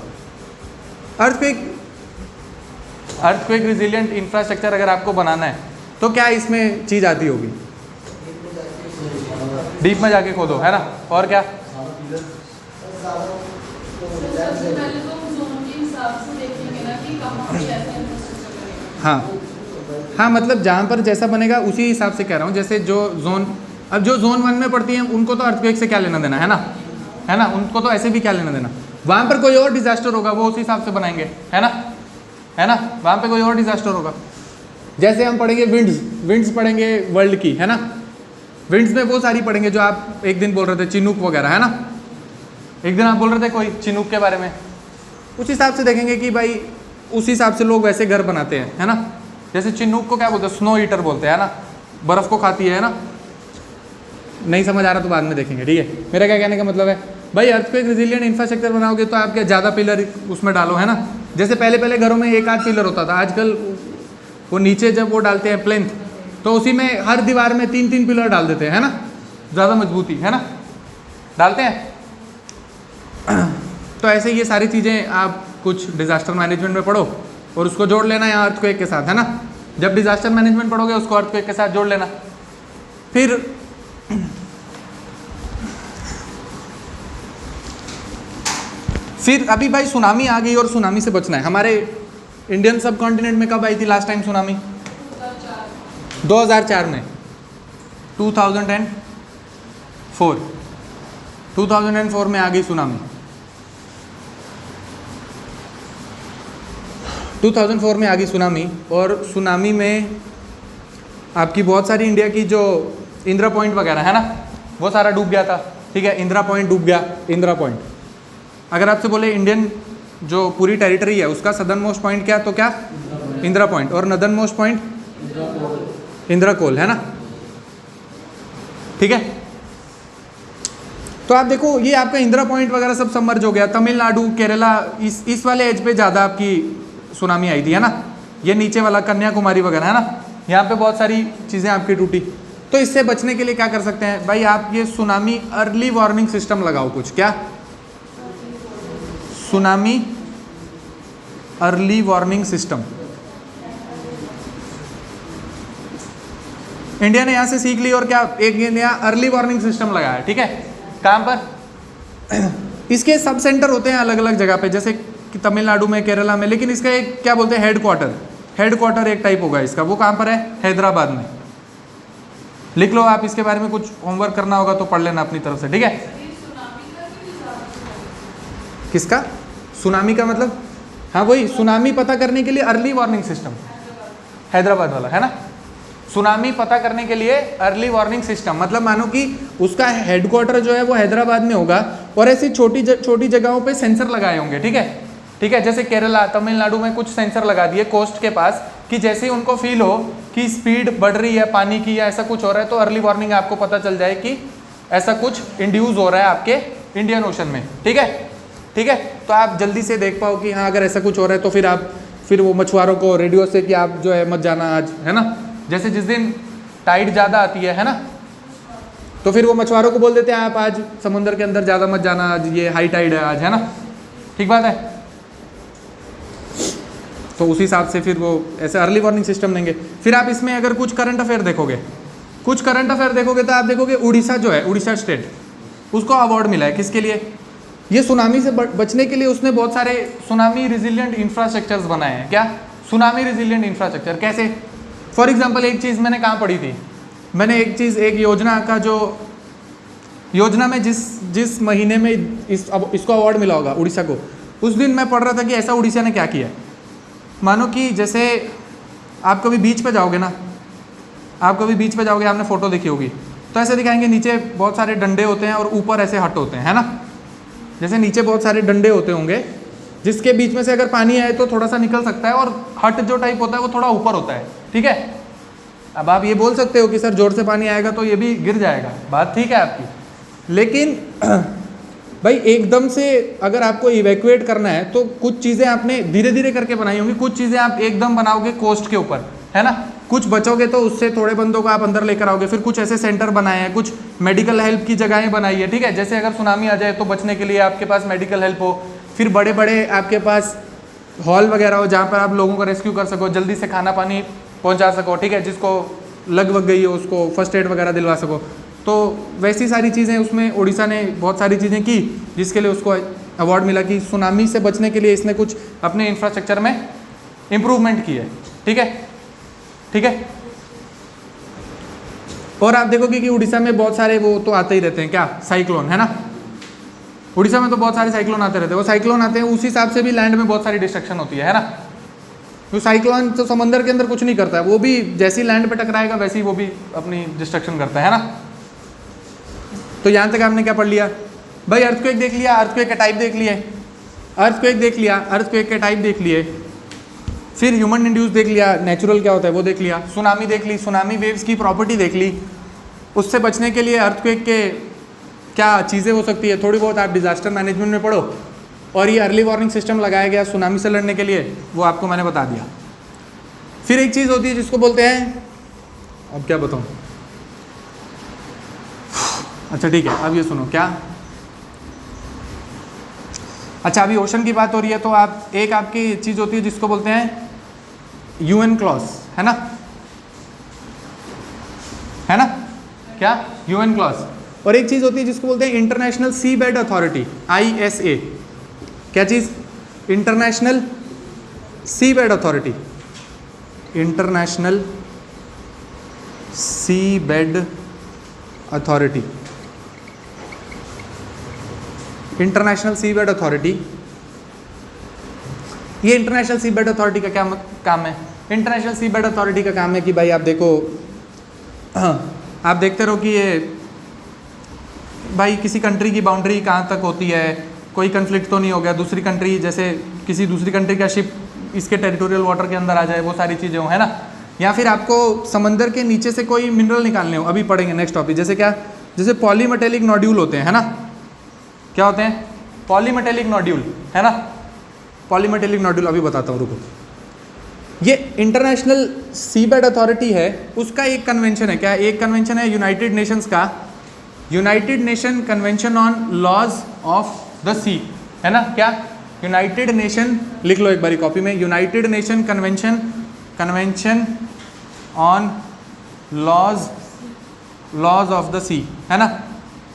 अर्थक्वेक रिजिलियंट इंफ्रास्ट्रक्चर अगर आपको बनाना है तो क्या इसमें चीज़ आती होगी? डीप में जाके खोदो, है ना। और क्या? हाँ, मतलब जहाँ पर जैसा बनेगा उसी हिसाब से कह रहा हूँ। जैसे जो जोन, अब जो जोन 1 में पड़ती हैं उनको तो अर्थक्वेक से क्या लेना देना, है ना, उनको तो ऐसे भी क्या लेना देना। वहाँ पर कोई और डिजास्टर होगा वो उस हिसाब से बनाएंगे, है ना, वहाँ पे कोई और डिजास्टर होगा। जैसे हम पढ़ेंगे विंड्स पढ़ेंगे वर्ल्ड की, है ना, विंड्स में वो सारी पढ़ेंगे जो आप एक दिन बोल रहे थे, चिनूक वगैरह, है ना। एक दिन आप बोल रहे थे कोई चिनूक के बारे में, उस हिसाब से देखेंगे कि भाई उस हिसाब से लोग वैसे घर बनाते हैं, है ना। जैसे चिनूक को क्या बोलते हैं? स्नो ईटर बोलते हैं, है ना, बर्फ़ को खाती है ना। नहीं समझ आ रहा तो बाद में देखेंगे, ठीक है। मेरा क्या कहने का मतलब है भाई, अर्थक्वेक रिजिलियंट इंफ्रास्ट्रक्चर बनाओगे तो आप क्या ज़्यादा पिलर उसमें डालो, है ना। जैसे पहले घरों में 1-8 पिलर होता था, आजकल वो नीचे जब वो डालते हैं प्लेंथ तो उसी में हर दीवार में 3-3 पिलर डाल देते हैं, है ना, ज़्यादा मजबूती, है ना, डालते हैं। तो ऐसे ये सारी चीज़ें आप कुछ डिज़ास्टर मैनेजमेंट में पढ़ो और उसको जोड़ लेना यहाँ अर्थक्वेक के साथ, है ना। जब डिज़ास्टर मैनेजमेंट पढ़ोगे उसको अर्थक्वेक के साथ जोड़ लेना। फिर अभी भाई सुनामी आ गई और सुनामी से बचना है। हमारे इंडियन सब कॉन्टिनेंट में कब आई थी लास्ट टाइम सुनामी? 2004 में, 2004 में आ गई सुनामी। 2004 में आ गई सुनामी, और सुनामी में आपकी बहुत सारी इंडिया की जो इंदिरा पॉइंट वगैरह है ना, वो सारा डूब गया था, ठीक है। इंदिरा पॉइंट डूब गया। इंदिरा पॉइंट, अगर आपसे बोले इंडियन जो पूरी टेरिटरी है उसका सदर्न मोस्ट पॉइंट क्या, तो क्या इंदिरा पॉइंट, और नदर्न मोस्ट पॉइंट इंदिरा कोल, है ना, ठीक है। तो आप देखो ये आपका इंदिरा पॉइंट वगैरह सब सबमर्ज हो गया। तमिलनाडु, केरला, इस वाले एज पे ज़्यादा आपकी सुनामी आई थी, है ना। ये नीचे वाला कन्याकुमारी वगैरह, है ना, यहाँ पे बहुत सारी चीज़ें आपकी टूटी। तो इससे बचने के लिए क्या कर सकते हैं भाई, आप ये सुनामी अर्ली वार्निंग सिस्टम लगाओ कुछ, क्या tsunami early warning system. India ने यहां से सीख ली और क्या एक नया अर्ली वार्निंग सिस्टम लगाया, ठीक है। कहां पर इसके सब सेंटर होते हैं अलग अलग जगह पे, जैसे कि तमिलनाडु में, केरला में, लेकिन इसका एक क्या बोलते हैं हेडक्वार्टर एक टाइप होगा इसका, वो कहां पर है, हैदराबाद में। लिख लो आप, इसके बारे में कुछ होमवर्क करना होगा तो पढ़ लेना अपनी तरफ से, ठीक है। किसका, सुनामी का मतलब, हाँ वही सुनामी पता करने के लिए अर्ली वार्निंग सिस्टम, हैदराबाद वाला है ना। सुनामी पता करने के लिए अर्ली वार्निंग सिस्टम, मतलब मानो कि उसका हेडक्वार्टर जो है वो हैदराबाद में होगा और ऐसी छोटी जगहों पे सेंसर लगाए होंगे, ठीक है, ठीक है। जैसे केरला, तमिलनाडु में कुछ सेंसर लगा दिए कोस्ट के पास, कि जैसे ही उनको फील हो कि स्पीड बढ़ रही है पानी की या ऐसा कुछ हो रहा है, तो अर्ली वार्निंग आपको पता चल जाए कि ऐसा कुछ इंड्यूस हो रहा है आपके इंडियन ओशन में, ठीक है, ठीक है। तो आप जल्दी से देख पाओ कि हाँ अगर ऐसा कुछ हो रहा है तो फिर वो मछुआरों को रेडियो से कि आप जो है मत जाना आज, है ना। जैसे जिस दिन टाइड ज़्यादा आती है ना, तो फिर वो मछुआरों को बोल देते हैं आप आज समुद्र के अंदर ज़्यादा मत जाना, आज ये हाई टाइड है आज, है ना, ठीक बात है। तो उसी हिसाब से फिर वो ऐसे अर्ली वार्निंग सिस्टम देंगे। फिर आप इसमें अगर कुछ करंट अफेयर देखोगे तो आप देखोगे उड़ीसा जो है, उड़ीसा स्टेट, उसको अवार्ड मिला है किसके लिए, ये सुनामी से बचने के लिए उसने बहुत सारे सुनामी रिजिलियंट इंफ्रास्ट्रक्चर्स बनाए हैं। क्या सुनामी रिजिलियंट इंफ्रास्ट्रक्चर कैसे, फॉर एग्जांपल एक चीज़ मैंने कहाँ पढ़ी थी, मैंने एक योजना का जो योजना में जिस महीने में इसको अवार्ड मिला होगा उड़ीसा को, उस दिन मैं पढ़ रहा था कि ऐसा उड़ीसा ने क्या किया है। मानो कि जैसे आप कभी बीच पे जाओगे ना, आपने फ़ोटो देखी होगी, तो ऐसे दिखाएंगे नीचे बहुत सारे डंडे होते हैं और ऊपर ऐसे हट होते हैं, है ना। जैसे नीचे बहुत सारे डंडे होते होंगे जिसके बीच में से अगर पानी आए तो थोड़ा सा निकल सकता है, और हट जो टाइप होता है वो थोड़ा ऊपर होता है, ठीक है। अब आप ये बोल सकते हो कि सर जोर से पानी आएगा तो ये भी गिर जाएगा, बात ठीक है आपकी, लेकिन भाई एकदम से अगर आपको इवैक्यूएट करना है तो कुछ चीज़ें आपने धीरे धीरे करके बनाई होंगी, कुछ चीज़ें आप एकदम बनाओगे कोस्ट के ऊपर, है ना, कुछ बचोगे तो उससे थोड़े बंदों को आप अंदर लेकर आओगे, फिर कुछ ऐसे सेंटर बनाए हैं, कुछ मेडिकल हेल्प की जगहें बनाई है, ठीक है। जैसे अगर सुनामी आ जाए तो बचने के लिए आपके पास मेडिकल हेल्प हो, फिर बड़े बड़े आपके पास हॉल वगैरह हो जहाँ पर आप लोगों को रेस्क्यू कर सको, जल्दी से खाना पानी पहुँचा सको, ठीक है, जिसको लग गई हो उसको फर्स्ट एड वगैरह दिलवा सको। तो वैसी सारी चीज़ें उसमें उड़ीसा ने बहुत सारी चीज़ें की जिसके लिए उसको अवार्ड मिला कि सुनामी से बचने के लिए इसने कुछ अपने इंफ्रास्ट्रक्चर में इम्प्रूवमेंट की है, ठीक है, ठीक है। और आप देखोगे कि उड़ीसा में बहुत सारे वो तो आते ही रहते हैं, क्या साइक्लोन, है ना। उड़ीसा में तो बहुत सारे साइक्लोन आते रहते हैं, वो साइक्लोन आते हैं उस हिसाब से भी लैंड में बहुत सारी डिस्ट्रक्शन होती है ना। तो साइक्लोन तो समंदर के अंदर कुछ नहीं करता है, वो भी जैसी लैंड पे टकराएगा वैसे ही वो भी अपनी डिस्ट्रक्शन करता है ना। तो यहाँ तक आपने क्या पढ़ लिया भाई, अर्थक्वेक देख लिया, अर्थक्वेक के टाइप देख लिए, अर्थक्वेक के टाइप देख लिए, फिर ह्यूमन इंड्यूस देख लिया, नेचुरल क्या होता है वो देख लिया, सुनामी देख ली, सुनामी वेव्स की प्रॉपर्टी देख ली, उससे बचने के लिए अर्थक्वेक के क्या चीज़ें हो सकती है, थोड़ी बहुत आप डिज़ास्टर मैनेजमेंट में पढ़ो, और ये अर्ली वार्निंग सिस्टम लगाया गया सुनामी से लड़ने के लिए, वो आपको मैंने बता दिया। फिर एक चीज़ होती है जिसको बोलते हैं, अब क्या बताऊँ, अच्छा ठीक है, अब ये सुनो क्या, अच्छा अभी ओशन की बात हो रही है तो आप एक आपकी चीज़ होती है जिसको बोलते हैं यूएन क्लॉज, है ना, क्या यूएन क्लॉज, और एक चीज़ होती है जिसको बोलते हैं इंटरनेशनल सी बेड अथॉरिटी, ISA। क्या चीज़, इंटरनेशनल सी बेड अथॉरिटी, इंटरनेशनल सी बेड अथॉरिटी, इंटरनेशनल सी बेड अथॉरिटी। ये इंटरनेशनल सी बेड अथॉरिटी का क्या काम है, इंटरनेशनल सी बेड अथॉरिटी का काम है कि भाई आप देखो, आप देखते रहो कि ये भाई किसी कंट्री की बाउंड्री कहाँ तक होती है, कोई कन्फ्लिक्ट तो नहीं हो गया, दूसरी कंट्री जैसे किसी दूसरी कंट्री का शिप इसके टेरिटोरियल वाटर के अंदर आ जाए, वो सारी चीज़ें हो, है ना। या फिर आपको समंदर के नीचे से कोई मिनरल निकालने हो, अभी पढ़ेंगे नेक्स्ट टॉपिक, जैसे क्या, जैसे पॉलीमेटेलिक नोड्यूल होते हैं, है ना, क्या होते हैं, पॉलीमेटेलिक नोड्यूल, है ना, पॉलीमेटेलिक नोड्यूल अभी बताता हूँ, रुको। ये इंटरनेशनल सी बेड अथॉरिटी है, उसका एक कन्वेंशन है, क्या एक कन्वेंशन है यूनाइटेड नेशंस का, United Nation convention on laws of the sea, है ना, क्या यूनाइटेड नेशन, लिख लो एक बारी कॉपी में, United Nation convention on laws of the sea, है ना।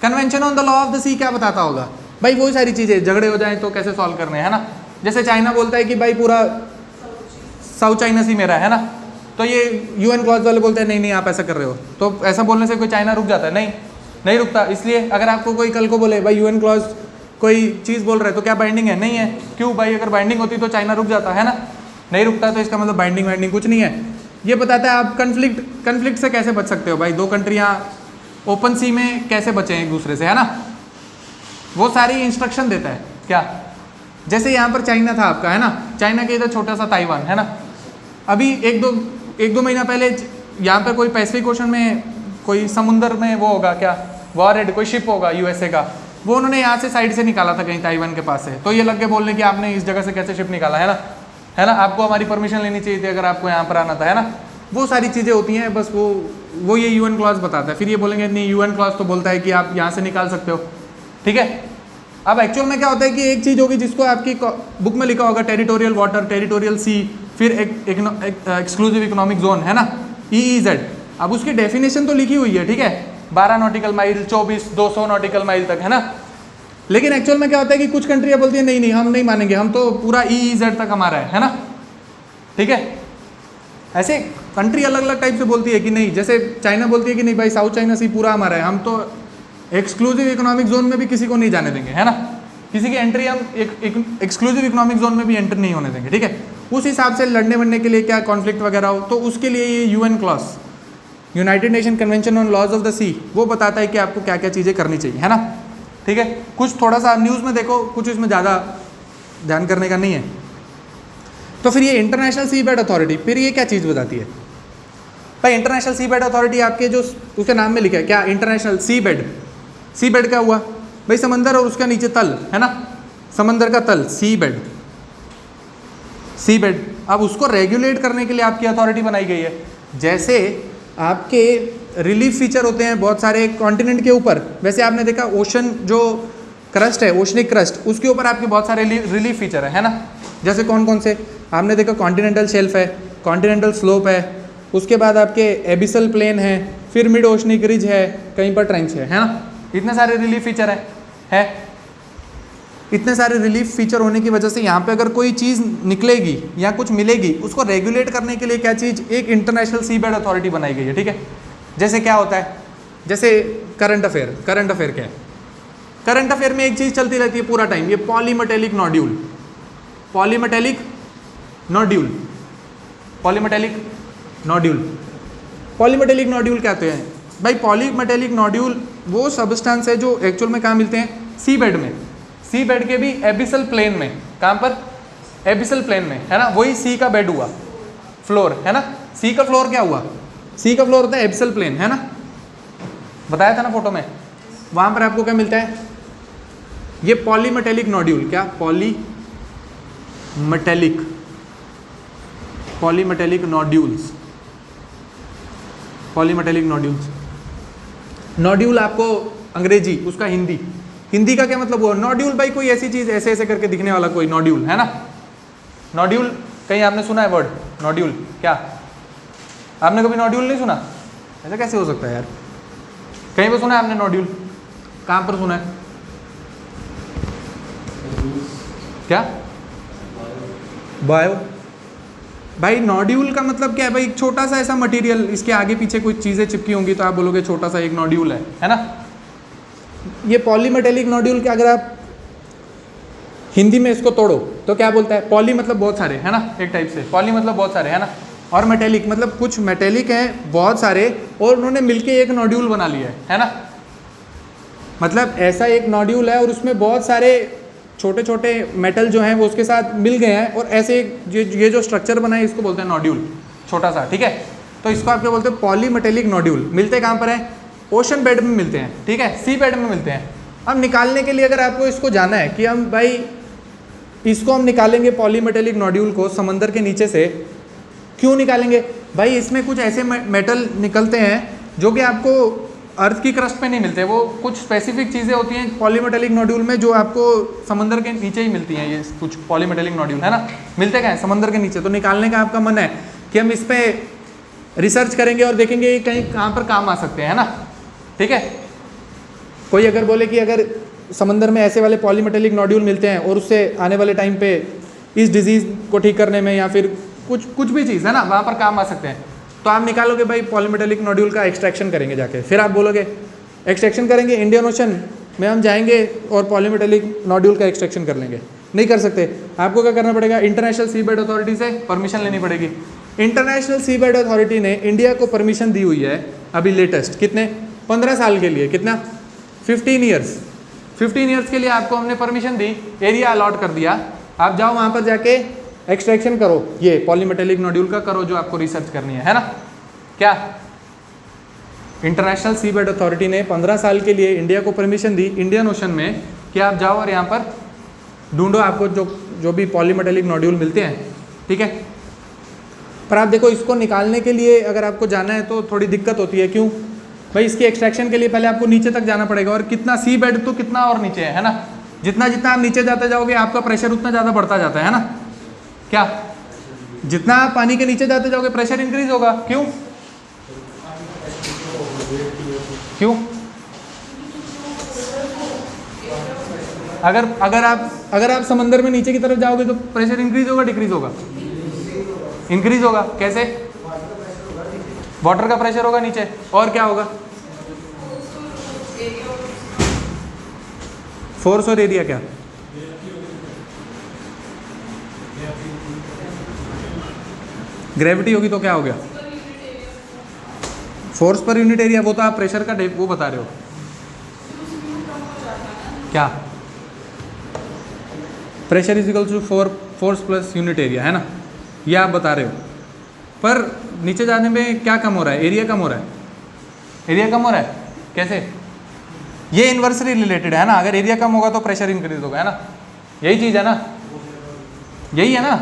Convention on the law of the sea क्या बताता होगा भाई, वही सारी चीज़ें, झगड़े हो जाए तो कैसे सॉल्व करने, है ना। जैसे चाइना बोलता है कि भाई पूरा साउथ चाइना सी मेरा है ना, तो ये यूएन क्लॉज वाले बोलते हैं नहीं नहीं आप ऐसा कर रहे हो, तो ऐसा बोलने से कोई चाइना रुक जाता है? नहीं रुकता। इसलिए अगर आपको कोई कल को बोले भाई यूएन क्लॉज कोई चीज़ बोल रहे तो क्या बाइंडिंग है? नहीं है। क्यों भाई, अगर बाइंडिंग होती तो चाइना रुक जाता, है ना, नहीं रुकता, तो इसका मतलब बाइंडिंग कुछ नहीं है। ये बताता है आप कन्फ्लिक्ट से कैसे बच सकते हो भाई, दो कंट्रियाँ ओपन सी में कैसे बचें एक दूसरे से, है ना, वो सारी इंस्ट्रक्शन देता है। क्या, जैसे यहाँ पर चाइना था आपका, है ना, चाइना के इधर छोटा सा ताइवान, है ना, अभी एक दो महीना पहले यहाँ पर कोई पैसिफिक ओशन में कोई समुंदर में वो होगा क्या, वॉरहेड कोई शिप होगा यूएसए का, वो उन्होंने यहाँ से साइड से निकाला था कहीं ताइवान के पास से, तो ये लग के बोलने कि आपने इस जगह से कैसे शिप निकाला, है ना, आपको हमारी परमिशन लेनी चाहिए थी अगर आपको यहाँ पर आना था, है ना। वो सारी चीज़ें होती हैं, बस वो ये यूएन क्लॉज बताता है। फिर ये बोलेंगे नहीं, यूएन क्लॉज तो बोलता है कि आप यहाँ से निकाल सकते हो, ठीक है। अब एक्चुअल में क्या होता है कि एक चीज़ होगी जिसको आपकी बुक में लिखा होगा टेरिटोरियल वाटर, टेरिटोरियल सी, फिर एक्सक्लूसिव इकोनॉमिक जोन, है ना, EEZ। अब उसकी डेफिनेशन तो लिखी हुई है, ठीक है, 12 नॉटिकल माइल, 200 नॉटिकल माइल तक, है ना। लेकिन एक्चुअल में क्या होता है कि कुछ कंट्रियाँ बोलती है नहीं हम नहीं मानेंगे, हम तो पूरा EEZ तक हमारा है ना, ठीक है। ऐसे कंट्री अलग अलग टाइप से बोलती है कि नहीं, जैसे चाइना बोलती है कि नहीं भाई साउथ चाइना सी पूरा हमारा है, हम तो एक्सक्लूसिव इकोनॉमिक जोन में भी किसी को नहीं जाने देंगे, है ना, किसी की एंट्री हम एक्सक्लूसिव इकोनॉमिक जोन में भी एंटर नहीं होने देंगे, ठीक है। उस हिसाब से लड़ने वड़ने के लिए क्या कॉन्फ्लिक्ट वगैरह हो तो उसके लिए ये UN clause, United Nation convention on laws of the sea, वो बताता है कि आपको क्या क्या चीज़ें करनी चाहिए, है ना, ठीक है। कुछ थोड़ा सा न्यूज़ में देखो, कुछ इसमें ज़्यादा ध्यान करने का नहीं है। तो फिर ये इंटरनेशनल सी बेड अथॉरिटी, फिर ये क्या चीज़ बताती है भाई, इंटरनेशनल सी बेड अथॉरिटी आपके जो उसके नाम में लिखा है क्या, इंटरनेशनल सी बेड क्या हुआ भाई, समंदर और उसका नीचे तल, है ना, समंदर का तल, सी बेड। अब उसको रेगुलेट करने के लिए आपकी अथॉरिटी बनाई गई है। जैसे आपके रिलीफ फीचर होते हैं बहुत सारे कॉन्टिनेंट के ऊपर, वैसे आपने देखा ओशन जो क्रस्ट है, ओशनिक क्रस्ट, उसके ऊपर आपके बहुत सारे रिलीफ फीचर है ना। जैसे कौन कौन से आपने देखा, कॉन्टिनेंटल शेल्फ है, कॉन्टिनेंटल स्लोप है, उसके बाद आपके एबिसल प्लेन है, फिर मिड ओशनिक रिज है, कहीं पर ट्रेंच है ना। इतने सारे रिलीफ फीचर है। इतने सारे रिलीफ फीचर होने की वजह से यहाँ पे अगर कोई चीज़ निकलेगी या कुछ मिलेगी, उसको रेगुलेट करने के लिए क्या चीज़, एक इंटरनेशनल सी बेड अथॉरिटी बनाई गई है, ठीक है। जैसे क्या होता है, जैसे करंट अफेयर क्या है, करंट अफेयर में एक चीज़ चलती रहती है पूरा टाइम, ये पॉलीमेटेलिक नोड्यूल क्या होते हैं भाई, पॉलीमेटेलिक नोड्यूल वो सबस्टेंस है जो एक्चुअल में कहाँ मिलते हैं, सी बेड में, सी बेड के भी एबिसल प्लेन में, कहाँ पर, एबिसल प्लेन में, है ना, वही सी का बेड हुआ, फ्लोर, है ना। सी का फ्लोर क्या हुआ, सी का फ्लोर होता है एबिसल प्लेन, है ना, बताया था ना फोटो में। वहाँ पर आपको क्या मिलता है, ये पॉलीमेटेलिक नोड्यूल, क्या, पॉलीमेटेलिक नोड्यूल्स। नोड्यूल आपको अंग्रेजी, उसका हिंदी का क्या मतलब हुआ, नोड्यूल भाई कोई ऐसी चीज़ ऐसे ऐसे करके दिखने वाला कोई नोड्यूल, है ना। नोड्यूल कहीं आपने सुना है वर्ड नोड्यूल, क्या आपने कभी नोड्यूल नहीं सुना, ऐसा कैसे हो सकता है यार, कहीं पर सुना है आपने नोड्यूल, कहाँ पर सुना है, क्या, बायो भाई, नोड्यूल का मतलब क्या है भाई, छोटा सा ऐसा मटेरियल, इसके आगे पीछे कुछ चीज़ें चिपकी होंगी तो आप बोलोगे छोटा सा एक नोड्यूल है ना। ये पॉलीमेटेलिक नोड्यूल के अगर आप हिंदी में इसको तोड़ो तो क्या बोलता है, पॉली मतलब बहुत सारे, है ना, एक टाइप से पॉली मतलब बहुत सारे, है ना, और मेटेलिक मतलब कुछ मेटेलिक हैं बहुत सारे और उन्होंने मिलके एक नोड्यूल बना लिया है ना। मतलब ऐसा एक नोड्यूल है और उसमें बहुत सारे छोटे छोटे मेटल जो हैं वो उसके साथ मिल गए हैं और ऐसे ये जो स्ट्रक्चर बना है इसको बोलते हैं नोड्यूल, छोटा सा, ठीक है। तो इसको आप क्या बोलते हैं, पॉलीमेटेलिक नोड्यूल। मिलते कहाँ पर हैं, ओशन बेड में मिलते हैं, ठीक है, सी बेड में मिलते हैं। अब निकालने के लिए अगर आपको इसको जाना है कि हम भाई इसको हम निकालेंगे पॉलीमेटेलिक नोड्यूल को समंदर के नीचे से, क्यों निकालेंगे भाई? इसमें कुछ ऐसे मेटल निकलते हैं जो कि आपको अर्थ की क्रस्ट पे नहीं मिलते, वो कुछ स्पेसिफिक चीज़ें होती हैं पॉलीमेटेलिक नोड्यूल में जो आपको समंदर के नीचे ही मिलती हैं। ये कुछ पॉलीमेटेलिक नोड्यूल है ना, मिलते क्या है समंदर के नीचे। तो निकालने का आपका मन है कि हम इस पर रिसर्च करेंगे और देखेंगे ये कहीं कहाँ पर काम आ सकते हैं, है ना, ठीक है। कोई अगर बोले कि अगर समंदर में ऐसे वाले पॉलीमेटेलिक नोड्यूल मिलते हैं और उससे आने वाले टाइम पे इस डिजीज़ को ठीक करने में या फिर कुछ भी चीज़ है ना वहाँ पर काम आ सकते हैं, तो आप निकालोगे भाई पॉलीमेटेलिक नोड्यूल का एक्सट्रैक्शन करेंगे जाके। फिर आप बोलोगे एक्सट्रैक्शन करेंगे इंडियन ओशन में हम जाएंगे और पॉलीमेटेलिक नोड्यूल का एक्सट्रैक्शन कर लेंगे, नहीं कर सकते। आपको क्या करना पड़ेगा? इंटरनेशनल सीबेड अथॉरिटी से परमिशन लेनी पड़ेगी। इंटरनेशनल सीबेड अथॉरिटी ने इंडिया को परमिशन दी हुई है अभी लेटेस्ट, कितने 15 साल के लिए, कितना 15 ईयर्स के लिए आपको हमने परमिशन दी, एरिया अलॉट कर दिया, आप जाओ वहाँ पर जाके एक्सट्रैक्शन करो ये पॉलीमेटेलिक नोड्यूल का, करो जो आपको रिसर्च करनी है ना। क्या इंटरनेशनल सीबेड अथॉरिटी ने 15 साल के लिए इंडिया को परमिशन दी इंडियन ओशन में कि आप जाओ और यहाँ पर ढूंढो आपको जो भी पॉलीमेटेलिक नोड्यूल मिलते हैं, ठीक है। पर आप देखो इसको निकालने के लिए अगर आपको जाना है तो थोड़ी दिक्कत होती है। क्यों भाई? इसकी एक्सट्रैक्शन के लिए पहले आपको नीचे तक जाना पड़ेगा, और कितना सी बेड तो कितना और नीचे है ना। जितना जितना आप नीचे जाते जाओगे आपका प्रेशर उतना ज़्यादा बढ़ता जाता है ना। क्या जितना आप पानी के नीचे जाते जाओगे प्रेशर इंक्रीज होगा। क्यों क्यों? अगर आप समंदर में नीचे की तरफ जाओगे तो प्रेशर इंक्रीज होगा डिक्रीज होगा? इंक्रीज होगा। कैसे? वाटर का प्रेशर होगा नीचे, और क्या होगा? फोर्स और एरिया। क्या? ग्रेविटी होगी तो क्या हो गया? Force per unit area. वो तो आप प्रेशर का वो बता रहे हो। क्या? Pressure is equal to force plus unit area, है ना, ये आप बता रहे हो। पर नीचे जाने में क्या कम हो रहा है? एरिया कम हो रहा है। एरिया कम हो रहा है कैसे? ये इन्वर्सली रिलेटेड है ना। अगर एरिया कम होगा तो प्रेशर इंक्रीज होगा, है ना, यही चीज़ है ना, यही है ना।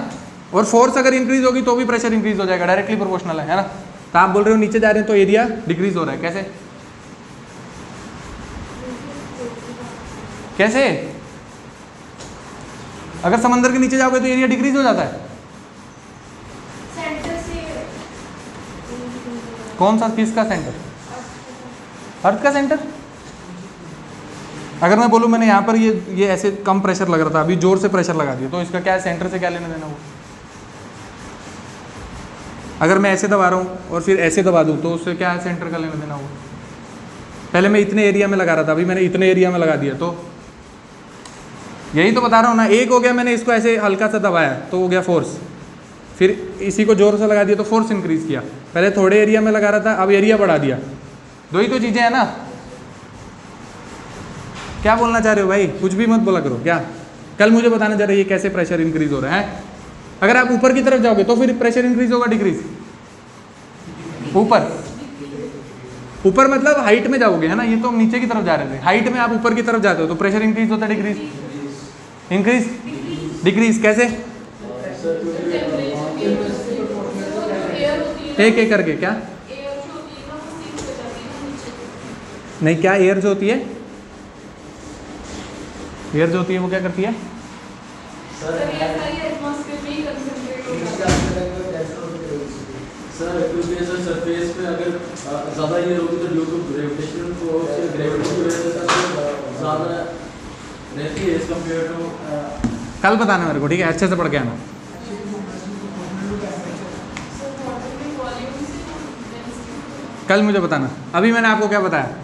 और फोर्स अगर इंक्रीज होगी तो भी प्रेशर इंक्रीज हो जाएगा, डायरेक्टली प्रोपोर्शनल है ना। तो आप बोल रहे हो नीचे जा रहे हैं तो एरिया डिक्रीज हो रहा है। कैसे? कैसे? अगर समंदर के नीचे जाओगे तो एरिया डिक्रीज हो जाता है। सेंटर से कौन सा? किसका सेंटर? अर्थ का सेंटर। अगर मैं बोलूँ मैंने यहाँ पर ये ऐसे कम प्रेशर लग रहा था, अभी जोर से प्रेशर लगा दिया, तो इसका क्या है? सेंटर से क्या लेना देना? वो अगर मैं ऐसे दबा रहा हूँ और फिर ऐसे दबा दूँ तो उससे क्या है? सेंटर का लेना देना। वो पहले मैं इतने एरिया में लगा रहा था, अभी मैंने इतने एरिया में लगा दिया, तो यही तो बता रहा हूँ ना। एक हो गया मैंने इसको ऐसे हल्का सा दबाया तो हो गया फोर्स, फिर इसी को जोर से लगा दिया तो फोर्स इंक्रीज किया। पहले थोड़े एरिया में लगा रहा था, अब एरिया बढ़ा दिया। दो ही तो चीज़ें हैं ना। क्या बोलना चाह रहे हो भाई? कुछ भी मत बोला करो। क्या कल मुझे बताना चाह रहे ये कैसे प्रेशर इंक्रीज हो रहा है? अगर आप ऊपर की तरफ जाओगे तो फिर प्रेशर इंक्रीज होगा डिक्रीज? ऊपर मतलब हाइट में जाओगे, है ना। ये तो हम नीचे की तरफ जा रहे थे, हाइट में आप ऊपर की तरफ जाते हो तो प्रेशर इंक्रीज होता है डिक्रीज? Increase decrease. कैसे? एक एक करके। क्या? नहीं, क्या एयर जो होती है, एयर जो होती है वो क्या करती है? सर क्योंकि सर सरफेस पे अगर ज़्यादा ये होगी तो ड्यू टू ग्रेविटेशनल फोर्स या ग्रेविटी की वजह से सर ज़्यादा रहती है एज कम्पेयर टू। कल बताना मेरे को, ठीक है, अच्छे से पढ़ के आना। कल मुझे बताना। अभी मैंने आपको क्या बताया?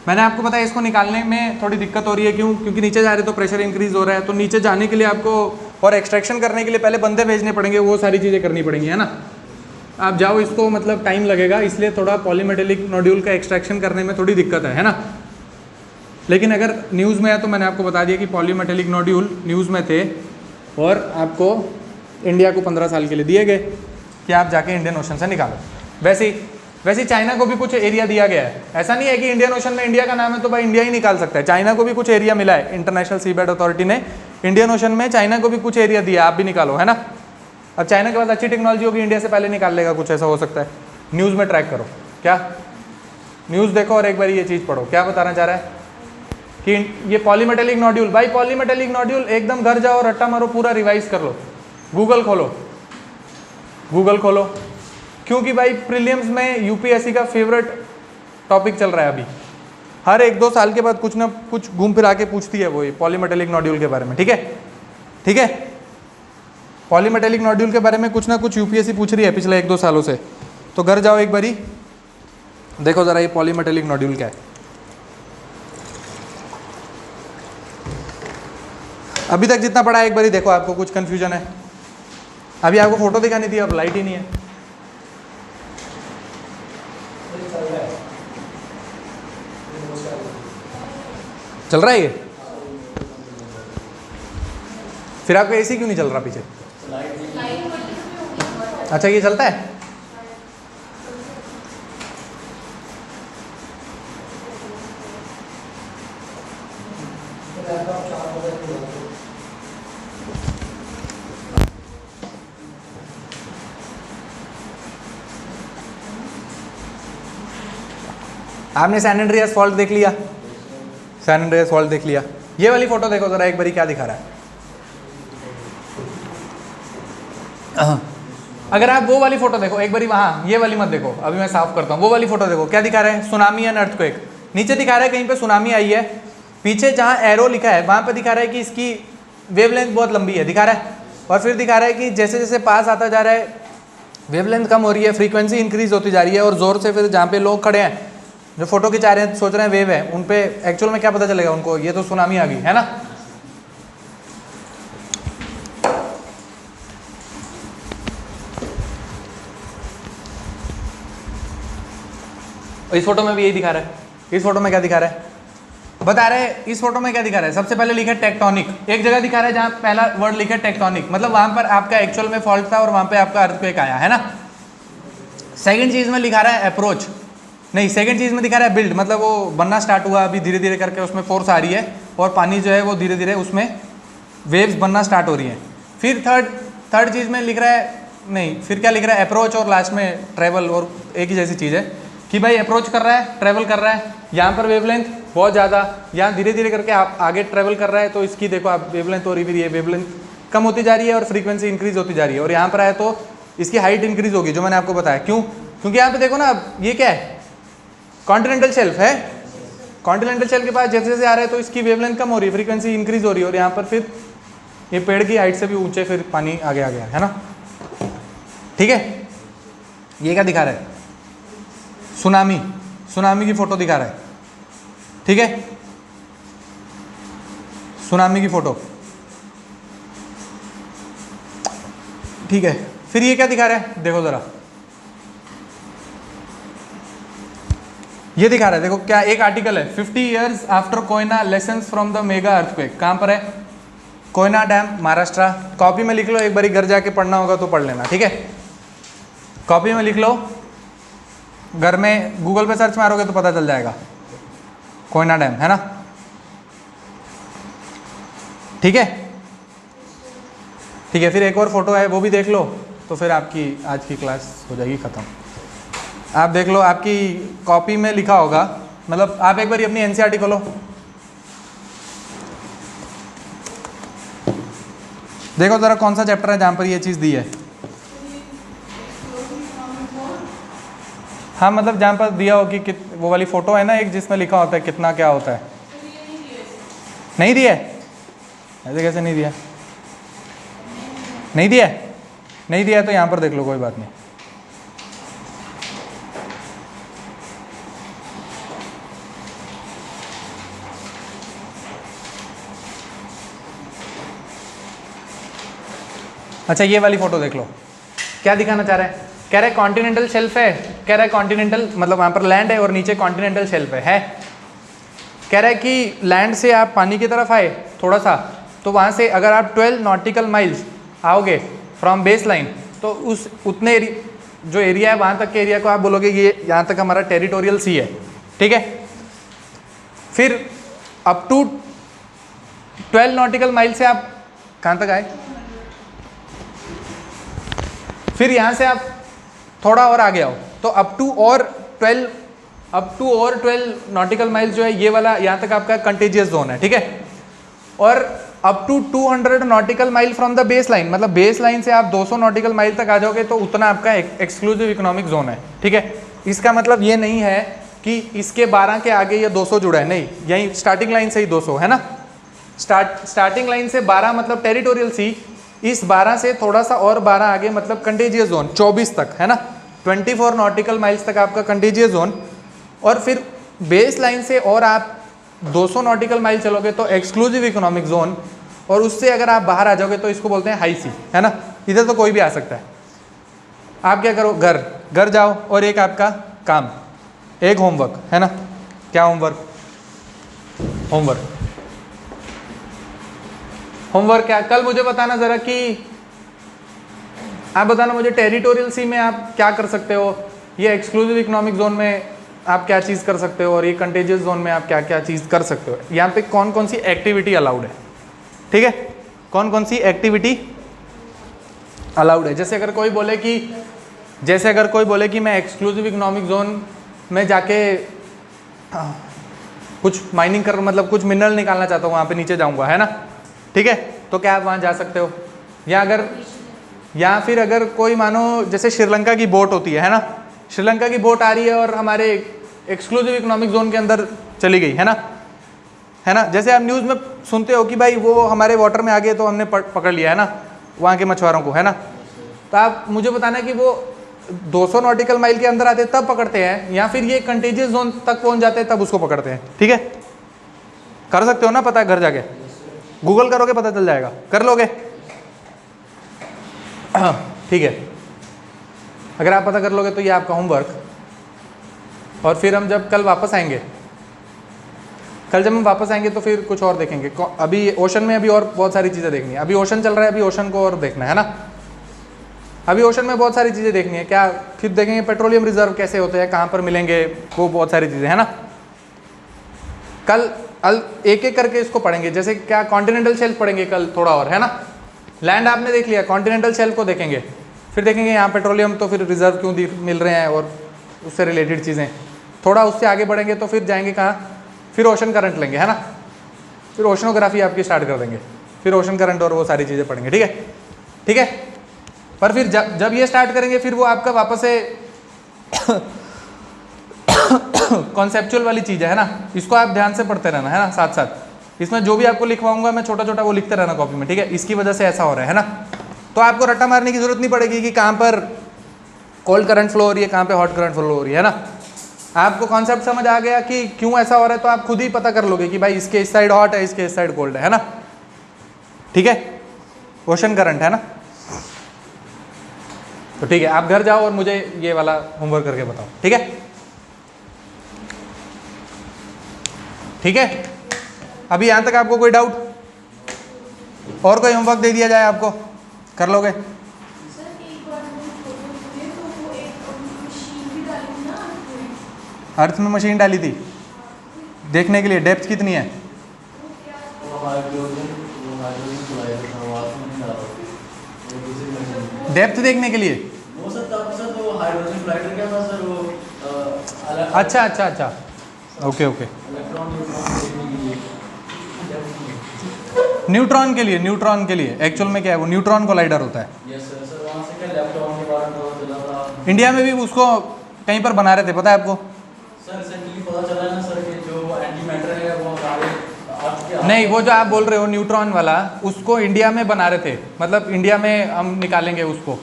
मैंने आपको बताया इसको निकालने में थोड़ी दिक्कत हो रही है। क्यों? क्योंकि नीचे जा रहे तो प्रेशर इंक्रीज हो रहा है, तो नीचे जाने के लिए आपको और एक्सट्रैक्शन करने के लिए पहले बंदे भेजने पड़ेंगे, वो सारी चीज़ें करनी पड़ेंगी, है ना। आप जाओ, इसको मतलब टाइम लगेगा, इसलिए थोड़ा पॉलीमेटेलिक नोड्यूल का एक्सट्रैक्शन करने में थोड़ी दिक्कत है ना। लेकिन अगर न्यूज़ में है तो मैंने आपको बता दिया कि पॉलीमेटेलिक नोड्यूल न्यूज़ में थे और आपको इंडिया को 15 साल के लिए दिए गए कि आप जाके इंडियन ओशन से निकालो। वैसे चाइना को भी कुछ एरिया दिया गया है। ऐसा नहीं है कि इंडियन ओशन में इंडिया का नाम है तो भाई इंडिया ही निकाल सकता है। चाइना को भी कुछ एरिया मिला है, इंटरनेशनल सीबेड अथॉरिटी ने इंडियन ओशन में चाइना को भी कुछ एरिया दिया, आप भी निकालो, है ना। अब चाइना के पास अच्छी टेक्नोलॉजी होगी, इंडिया से पहले निकाल लेगा, कुछ ऐसा हो सकता है। न्यूज़ में ट्रैक करो, क्या न्यूज़ देखो और एक बार ये चीज़ पढ़ो, क्या बताना चाह रहा है कि ये पॉलीमेटेलिक नोड्यूल, भाई पॉलीमेटेलिक नोड्यूल एकदम घर जाओ, रट्टा मारो, पूरा रिवाइज कर लो, गूगल खोलो, क्योंकि भाई प्रीलिम्स में यूपीएससी का फेवरेट टॉपिक चल रहा है अभी। हर 1-2 साल के बाद कुछ ना कुछ घूम फिरा के पूछती है वो ये पॉलीमेटेलिक नोड्यूल के बारे में, ठीक है। पॉलीमेटेलिक नोड्यूल के बारे में कुछ ना कुछ यूपीएससी पूछ रही है पिछले 1-2 सालों से, तो घर जाओ एक बारी देखो ज़रा ये पॉलीमेटेलिक नोड्यूल क्या है। अभी तक जितना पढ़ा है एक बारी देखो, आपको कुछ कन्फ्यूजन है? अभी आपको फोटो दिखानी थी, अब लाइट ही नहीं है। चल रहा है ये, फिर आपको एसी क्यों नहीं चल रहा पीछे? अच्छा ये चलता है। आपने सैन एंड्रियास फॉल्ट देख लिया, सैन एंड्रियास फॉल्ट देख लिया। ये वाली फोटो देखो जरा एक बारी, क्या दिखा रहा है? अगर आप वो वाली फोटो देखो एक बारी, वहाँ ये वाली मत देखो, अभी मैं साफ करता हूँ। वो वाली फोटो देखो, क्या दिखा रहा है? Tsunami and earthquake. नीचे दिखा रहा है कहीं पे सुनामी आई है, पीछे जहाँ एरो लिखा है वहाँ पे दिखा रहा है कि इसकी वेवलेंथ बहुत लंबी है, दिखा रहा है। और फिर दिखा रहा है कि जैसे जैसे पास आता जा रहा है वेवलेंथ कम हो रही है, फ्रीक्वेंसी इंक्रीज होती जा रही है, और जोर से फिर जहाँ पे लोग खड़े हैं जो फोटो खिंचा रहे हैं, सोच रहे हैं वेव है, उन पे एक्चुअल में क्या पता चलेगा उनको? ये तो सुनामी आ गई है ना। इस फोटो में भी यही दिखा रहा है। इस फोटो में क्या दिखा रहा है? बता रहे हैं इस फोटो में क्या दिखा रहा है। सबसे पहले लिखा है टेक्टोनिक, एक जगह दिखा रहा है जहाँ पहला वर्ड लिखा है टेक्टोनिक, मतलब वहां पर आपका एक्चुअल में फॉल्ट था और वहां पे आपका अर्थक्वेक आया है ना। सेकंड चीज में लिखा रहा है अप्रोच, नहीं सेकंड चीज में दिखा रहा है बिल्ड, मतलब वो बनना स्टार्ट हुआ, अभी धीरे धीरे करके उसमें फोर्स आ रही है और पानी जो है वो धीरे धीरे उसमें वेव्स बनना स्टार्ट हो रही है। फिर थर्ड चीज में लिख रहा है, नहीं फिर क्या लिख रहा है? अप्रोच, और लास्ट में ट्रेवल, और एक ही जैसी चीज़ है कि भाई अप्रोच कर रहा है, ट्रेवल कर रहा है, यहाँ पर वेवलेंथ बहुत ज़्यादा, यहाँ धीरे धीरे करके आप आगे ट्रेवल कर रहा है, तो इसकी देखो आप वेवलेंथ हो रही, फिर ये वेवलेंथ कम होती जा रही है और फ्रीक्वेंसी इंक्रीज होती जा रही है, और यहाँ पर आए तो इसकी हाइट इंक्रीज होगी, जो मैंने आपको बताया। क्यों? क्योंकि यहाँ पे देखो ना, ये क्या है? कॉन्टिनेंटल शेल्फ है। कॉन्टिनेंटल शेल्फ के पास जैसे जैसे आ रहा है तो इसकी वेवलेंथ कम हो रही है, फ्रीक्वेंसी इंक्रीज हो रही है, और यहाँ पर फिर ये पेड़ की हाइट से भी ऊंचे फिर पानी आगे आ गया है ना। ठीक है, ये क्या दिखा रहा है? सुनामी, सुनामी की फोटो दिखा रहा है। ठीक है, सुनामी की फोटो, ठीक है। फिर ये क्या दिखा रहा है? देखो जरा, ये दिखा रहा है, देखो क्या, एक आर्टिकल है 50 years after Koyna lessons from the mega earthquake. कहाँ पर है? कोयना डैम, महाराष्ट्र। कॉपी में लिख लो, एक बारी घर जाके पढ़ना होगा तो पढ़ लेना, ठीक है। कॉपी में लिख लो, घर में गूगल पे सर्च मारोगे तो पता चल जाएगा, कोयना डैम है ना। ठीक है, ठीक है। फिर एक और फोटो है, वो भी देख लो, तो फिर आपकी आज की क्लास हो जाएगी ख़त्म। आप देख लो, आपकी कॉपी में लिखा होगा, मतलब आप एक बार अपनी एनसीईआरटी खोलो, देखो ज़रा कौन सा चैप्टर है जहाँ पर ये चीज़ दी है। हाँ, मतलब जहाँ पर दिया हो कि वो वाली फ़ोटो है ना एक, जिसमें लिखा होता है कितना क्या होता है। नहीं दिया? ऐसे कैसे नहीं दिया? नहीं दिया? नहीं दिया तो यहाँ पर देख लो, कोई बात नहीं। अच्छा, ये वाली फोटो देख लो, क्या दिखाना चाह रहा है? कह रहा है कॉन्टिनेंटल शेल्फ है, कह रहा है कॉन्टिनेंटल मतलब वहाँ पर लैंड है और नीचे कॉन्टिनेंटल शेल्फ है। कह रहा है कि लैंड से आप पानी की तरफ आए थोड़ा सा, तो वहाँ से अगर आप 12 नॉटिकल माइल्स आओगे फ्रॉम बेस लाइन, तो उस उतने जो एरिया है वहाँ तक के एरिया को आप बोलोगे ये यहाँ तक हमारा टेरिटोरियल सी है। ठीक है, फिर अप टू 12 नॉटिकल माइल से आप कहाँ तक आए? फिर यहाँ से आप थोड़ा और आगे आओ तो अप टू और 12 नॉटिकल माइल्स जो है ये वाला यहाँ तक आपका कंटेजियस जोन है, ठीक है। और up to 200 nautical mile from the base line, मतलब बेस लाइन से आप 200 नॉटिकल माइल तक आ जाओगे तो उतना आपका एक्सक्लूसिव इकोनॉमिक जोन है, ठीक है। इसका मतलब ये नहीं है कि इसके 12 के आगे ये 200 जुड़ा है, नहीं, यही स्टार्टिंग लाइन से ही 200 है ना। स्टार्टिंग लाइन से 12 मतलब टेरिटोरियल सी, इस 12 से थोड़ा सा और 12 आगे मतलब कंटेजियस जोन 24 तक है ना, 24 नॉटिकल माइल्स तक आपका कंटेजियस जोन। और फिर बेस लाइन से और आप 200 नॉटिकल माइल चलोगे तो एक्सक्लूसिव इकोनॉमिक जोन, और उससे अगर आप बाहर आ जाओगे तो इसको बोलते हैं हाई सी, है ना। इधर तो कोई भी आ सकता है। आप क्या करो, घर जाओ और एक आपका काम, एक होमवर्क है ना। क्या होमवर्क क्या, कल मुझे बताना ज़रा कि आप बताना मुझे टेरिटोरियल सी में आप क्या कर सकते हो, ये एक्सक्लूसिव इकोनॉमिक जोन में आप क्या चीज़ कर सकते हो, और ये कंटेजियस जोन में आप क्या क्या चीज़ कर सकते हो। यहाँ पे कौन कौन सी एक्टिविटी अलाउड है, ठीक है, कौन कौन सी एक्टिविटी अलाउड है। जैसे अगर कोई बोले कि मैं एक्सक्लूसिव इकोनॉमिक जोन में जाके कुछ माइनिंग कर, मतलब कुछ मिनरल निकालना चाहता हूँ, वहाँ पे नीचे जाऊँगा, है ना, ठीक है, तो क्या आप वहाँ जा सकते हो। या फिर अगर कोई मानो जैसे श्रीलंका की बोट होती है ना, श्रीलंका की बोट आ रही है और हमारे एक्सक्लूसिव इकोनॉमिक जोन के अंदर चली गई, है ना। जैसे आप न्यूज़ में सुनते हो कि भाई वो हमारे वाटर में आ गए तो हमने पकड़ लिया, है ना, वहाँ के मछुआरों को, है ना। तो आप मुझे बताना कि वो 200 नॉटिकल माइल के अंदर आते तब पकड़ते हैं, या फिर ये कंटेजियस जोन तक पहुँच जाते हैं तब उसको पकड़ते हैं, ठीक है। कर सकते हो ना पता, घर जाके गूगल करोगे पता चल जाएगा, कर लोगे, ठीक है। अगर आप पता कर लोगे तो ये आपका होमवर्क। और फिर हम जब कल वापस आएंगे तो फिर कुछ और देखेंगे। अभी ओशन में अभी और बहुत सारी चीज़ें देखनी है, अभी ओशन चल रहा है, अभी ओशन को और देखना है ना, अभी ओशन में बहुत सारी चीज़ें देखनी है। क्या फिर देखेंगे पेट्रोलियम रिजर्व कैसे होते हैं, कहाँ पर मिलेंगे, वो बहुत सारी चीज़ें, है ना। कल एक एक करके इसको पढ़ेंगे। जैसे क्या कॉन्टिनेंटल शेल्फ पढ़ेंगे कल थोड़ा और, है ना। लैंड आपने देख लिया, कॉन्टिनेंटल शेल्फ को देखेंगे, फिर देखेंगे यहाँ पेट्रोलियम तो फिर रिजर्व क्यों मिल रहे हैं और उससे रिलेटेड चीज़ें। थोड़ा उससे आगे बढ़ेंगे तो फिर जाएंगे कहाँ, फिर ओशन करंट लेंगे, है ना, फिर ओशनोग्राफी आपकी स्टार्ट कर देंगे, फिर ओशन करंट और वो सारी चीज़ें पढ़ेंगे, ठीक है। पर फिर जब ये स्टार्ट करेंगे फिर वो आपका वापस से कॉन्सेप्चुअल वाली चीज़ है ना, इसको आप ध्यान से पढ़ते रहना, है ना। साथ साथ इसमें जो भी आपको लिखवाऊंगा मैं छोटा छोटा वो लिखते रहना कॉपी में, ठीक है। इसकी वजह से ऐसा हो रहा है ना। तो आपको रट्टा मारने की जरूरत नहीं पड़ेगी कि कहाँ पर कोल्ड करंट फ्लो हो रही है, कहाँ पे हॉट करंट फ्लो हो रही है ना। आपको कॉन्सेप्ट समझ आ गया कि क्यों ऐसा हो रहा है, तो आप खुद ही पता कर लोगे कि भाई इसके इस साइड हॉट है, इसके इस साइड कोल्ड है ना, ठीक है। ओशन करंट है ना। तो ठीक है, आप घर जाओ और मुझे ये वाला होमवर्क करके बताओ, ठीक है। ठीक है, अभी यहाँ तक आपको कोई डाउट, और कोई होमवर्क दे दिया जाए आपको, कर लोगे। अर्थ में मशीन डाली थी देखने के लिए, डेप्थ कितनी है। डेप्थ देखने के लिए। अच्छा, ओके। न्यूट्रॉन के लिए एक्चुअल में क्या है, वो न्यूट्रॉन कोलाइडर होता है। इंडिया में भी उसको कहीं पर बना रहे थे, पता है आपको। नहीं, वो जो आप बोल रहे हो न्यूट्रॉन वाला, उसको इंडिया में बना रहे थे, मतलब इंडिया में हम निकालेंगे उसको,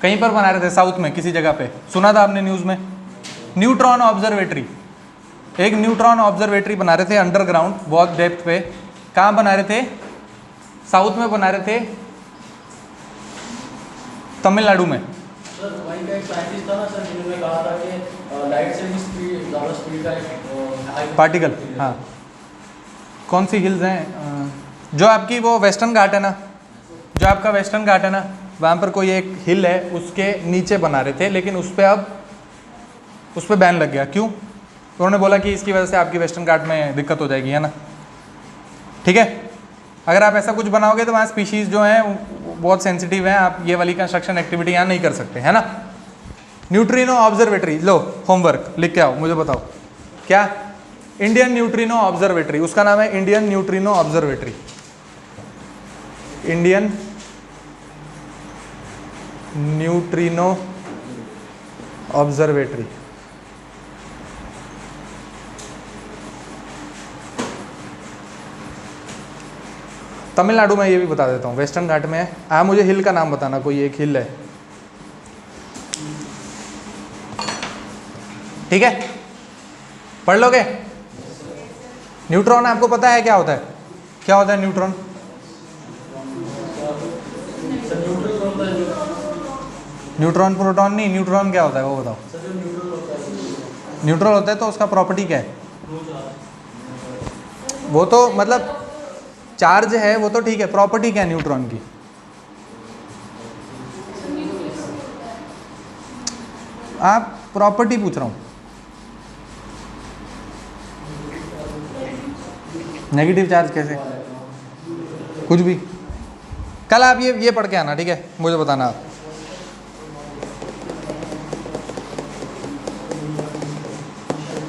कहीं पर बना रहे थे, साउथ में किसी जगह पे, सुना था आपने न्यूज़ में। न्यूट्रॉन ऑब्जर्वेटरी, एक न्यूट्रॉन ऑब्जर्वेटरी बना रहे थे अंडरग्राउंड, बहुत डेप्थ पे। कहाँ बना रहे थे, साउथ में बना रहे थे, तमिलनाडु में। सर वहीं का एक साइंटिस्ट था ना सर, जिन्होंने कहा था कि लाइट से भी ज़्यादा स्पीड का पार्टिकल, हाँ। कौन सी हिल्स हैं, जो आपकी वो वेस्टर्न घाट है ना, जो आपका वेस्टर्न घाट है ना, वहाँ पर कोई एक हिल है, उसके नीचे बना रहे थे, लेकिन उस पर अब उस पर बैन लग गया। क्यों? तो उन्होंने बोला कि इसकी वजह से आपकी वेस्टर्न घाट में दिक्कत हो जाएगी, है ना। ठीक है, अगर आप ऐसा कुछ बनाओगे तो वहाँ स्पीशीज़ जो हैं बहुत सेंसिटिव है, आप ये वाली कंस्ट्रक्शन एक्टिविटी यहाँ नहीं कर सकते, है ना। न्यूट्रिनो ऑब्जर्वेटरी, लो होमवर्क लिख के आओ, मुझे बताओ क्या। इंडियन न्यूट्रिनो ऑब्जर्वेटरी, उसका नाम है Indian neutrino observatory. Indian neutrino observatory. Tamil Nadu में, ये भी बता देता हूँ, वेस्टर्न घाट में है। आप मुझे हिल का नाम बताना, कोई एक हिल है, ठीक है, पढ़ लोगे। न्यूट्रॉन आपको पता है क्या होता है, क्या होता है न्यूट्रॉन? न्यूट्रॉन प्रोटॉन नहीं, न्यूट्रॉन क्या होता है वो बताओ। न्यूट्रल होता है तो उसका प्रॉपर्टी क्या है? वो तो मतलब चार्ज है वो तो ठीक है, प्रॉपर्टी क्या है न्यूट्रॉन की? आप प्रॉपर्टी पूछ रहा हूँ। नेगेटिव चार्ज कैसे? कुछ भी। कल आप ये पढ़ के आना, ठीक है, मुझे बताना आप।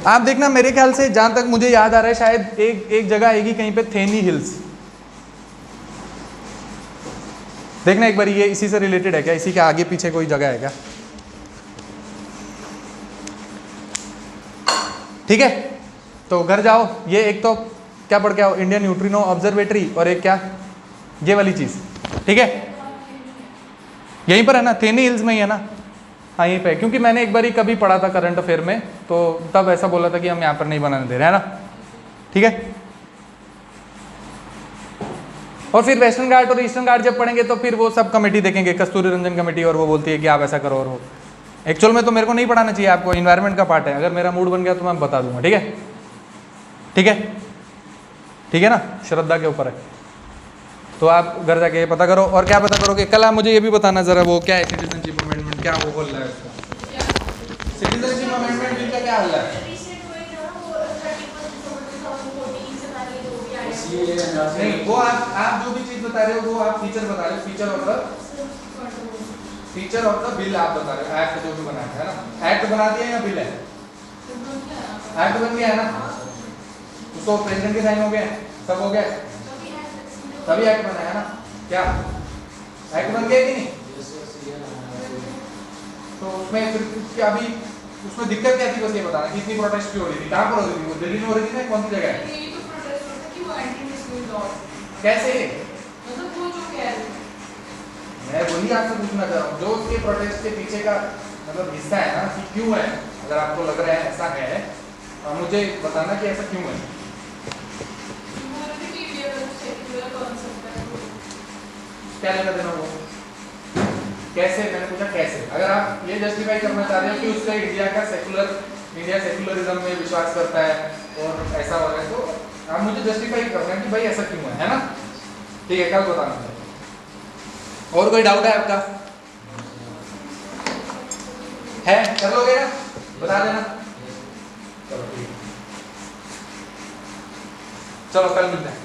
आप देखना, मेरे ख्याल से जहां तक मुझे याद आ रहा है, शायद एक जगह आएगी कहीं पे, थेनी हिल्स। देखना एक बार, ये इसी से रिलेटेड है क्या? इसी के आगे पीछे कोई जगह है क्या? ठीक है, तो घर जाओ, ये एक तो क्या पढ़ के आओ, इंडियन न्यूट्रिनो ऑब्जर्वेटरी, और एक क्या, ये वाली चीज, ठीक है, यहीं पर है ना, थेनी हिल्स में ही है ना। हाँ यहीं पे, क्योंकि मैंने एक बार ही कभी पढ़ा था करंट अफेयर में, तो तब ऐसा बोला था कि हम यहाँ पर नहीं बनाने दे रहे, है ना, ठीक है। और फिर वेस्टर्न घाट और ईस्टर्न घाट जब पढ़ेंगे तो फिर वो सब कमेटी देखेंगे, कस्तूरी रंजन कमेटी, और वो बोलती है कि आप ऐसा करो, और वो एक्चुअल में तो मेरे को नहीं पढ़ाना चाहिए आपको, इन्वायरमेंट का पार्ट है। अगर मेरा मूड बन गया तो मैं बता दूंगा, ठीक है, ठीक है, ठीक है ना, श्रद्धा के ऊपर है। तो आप घर जाके ये पता करो, और क्या पता करोगे कल आप मुझे ये भी बताना जरा, वो क्या है सिटीजनशिप अमेंडमेंट, क्या वो बोल रहा है उसका, सिटीजनशिप अमेंडमेंट बिल का क्या हल है? नहीं, वो आप जो भी चीज बता रहे हो वो आप फीचर बता रहे हो, फीचर ऑफ द बिल आप बता रहे हो, एक्ट जो भी बनाया है ना, एक्ट बना दिया या बिल है? एक्ट बन गया है ना, उसको प्रेसिडेंट के साइन हो गए, सब हो गया, तभी एक्ट बना है ना, क्या एक्ट बन गया कि नहीं? तो उसमें फिर क्या, अभी उसमें दिक्कत क्या थी, बस ये बताना कि इतनी प्रोटेस्ट क्यों हो रही थी, कहाँ पर हो रही थी, वो दिल्ली में हो रही थी ना, कौन सी जगह है? कैसे? मतलब वो जो कह रहे, मैं वही आपसे पूछना चाह रहा हूँ, जो उसके प्रोटेस्ट के पीछे का मतलब हिस्सा है ना, कि क्यों है, अगर आपको लग रहा है ऐसा है, मुझे बताना कि ऐसा क्यों है। क्या लेना देना वो, कैसे, मैंने पूछा कैसे। अगर आप ये जस्टिफाई करना चाह रहे हो कि उससे इंडिया सेकुलरिज्म में विश्वास करता है और ऐसा हो रहा है, तो आप मुझे जस्टिफाई करना है कि भाई ऐसा क्यों है ना, ठीक है, कल बताना। और कोई डाउट है आपका? है, कर लोगे ना, बता देना। चलो ठीक, चलो कल मिलते हैं।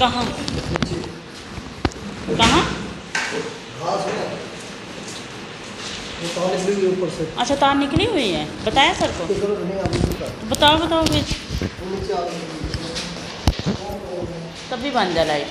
कहाँ कहाँ? घास है वो तार निकली हुई है ऊपर से। अच्छा तार निकली हुई है, बताया सर को? इधर नहीं आ रही है। बताओ फिर वो नीचे आ रही है। तभी बन जा लाइट।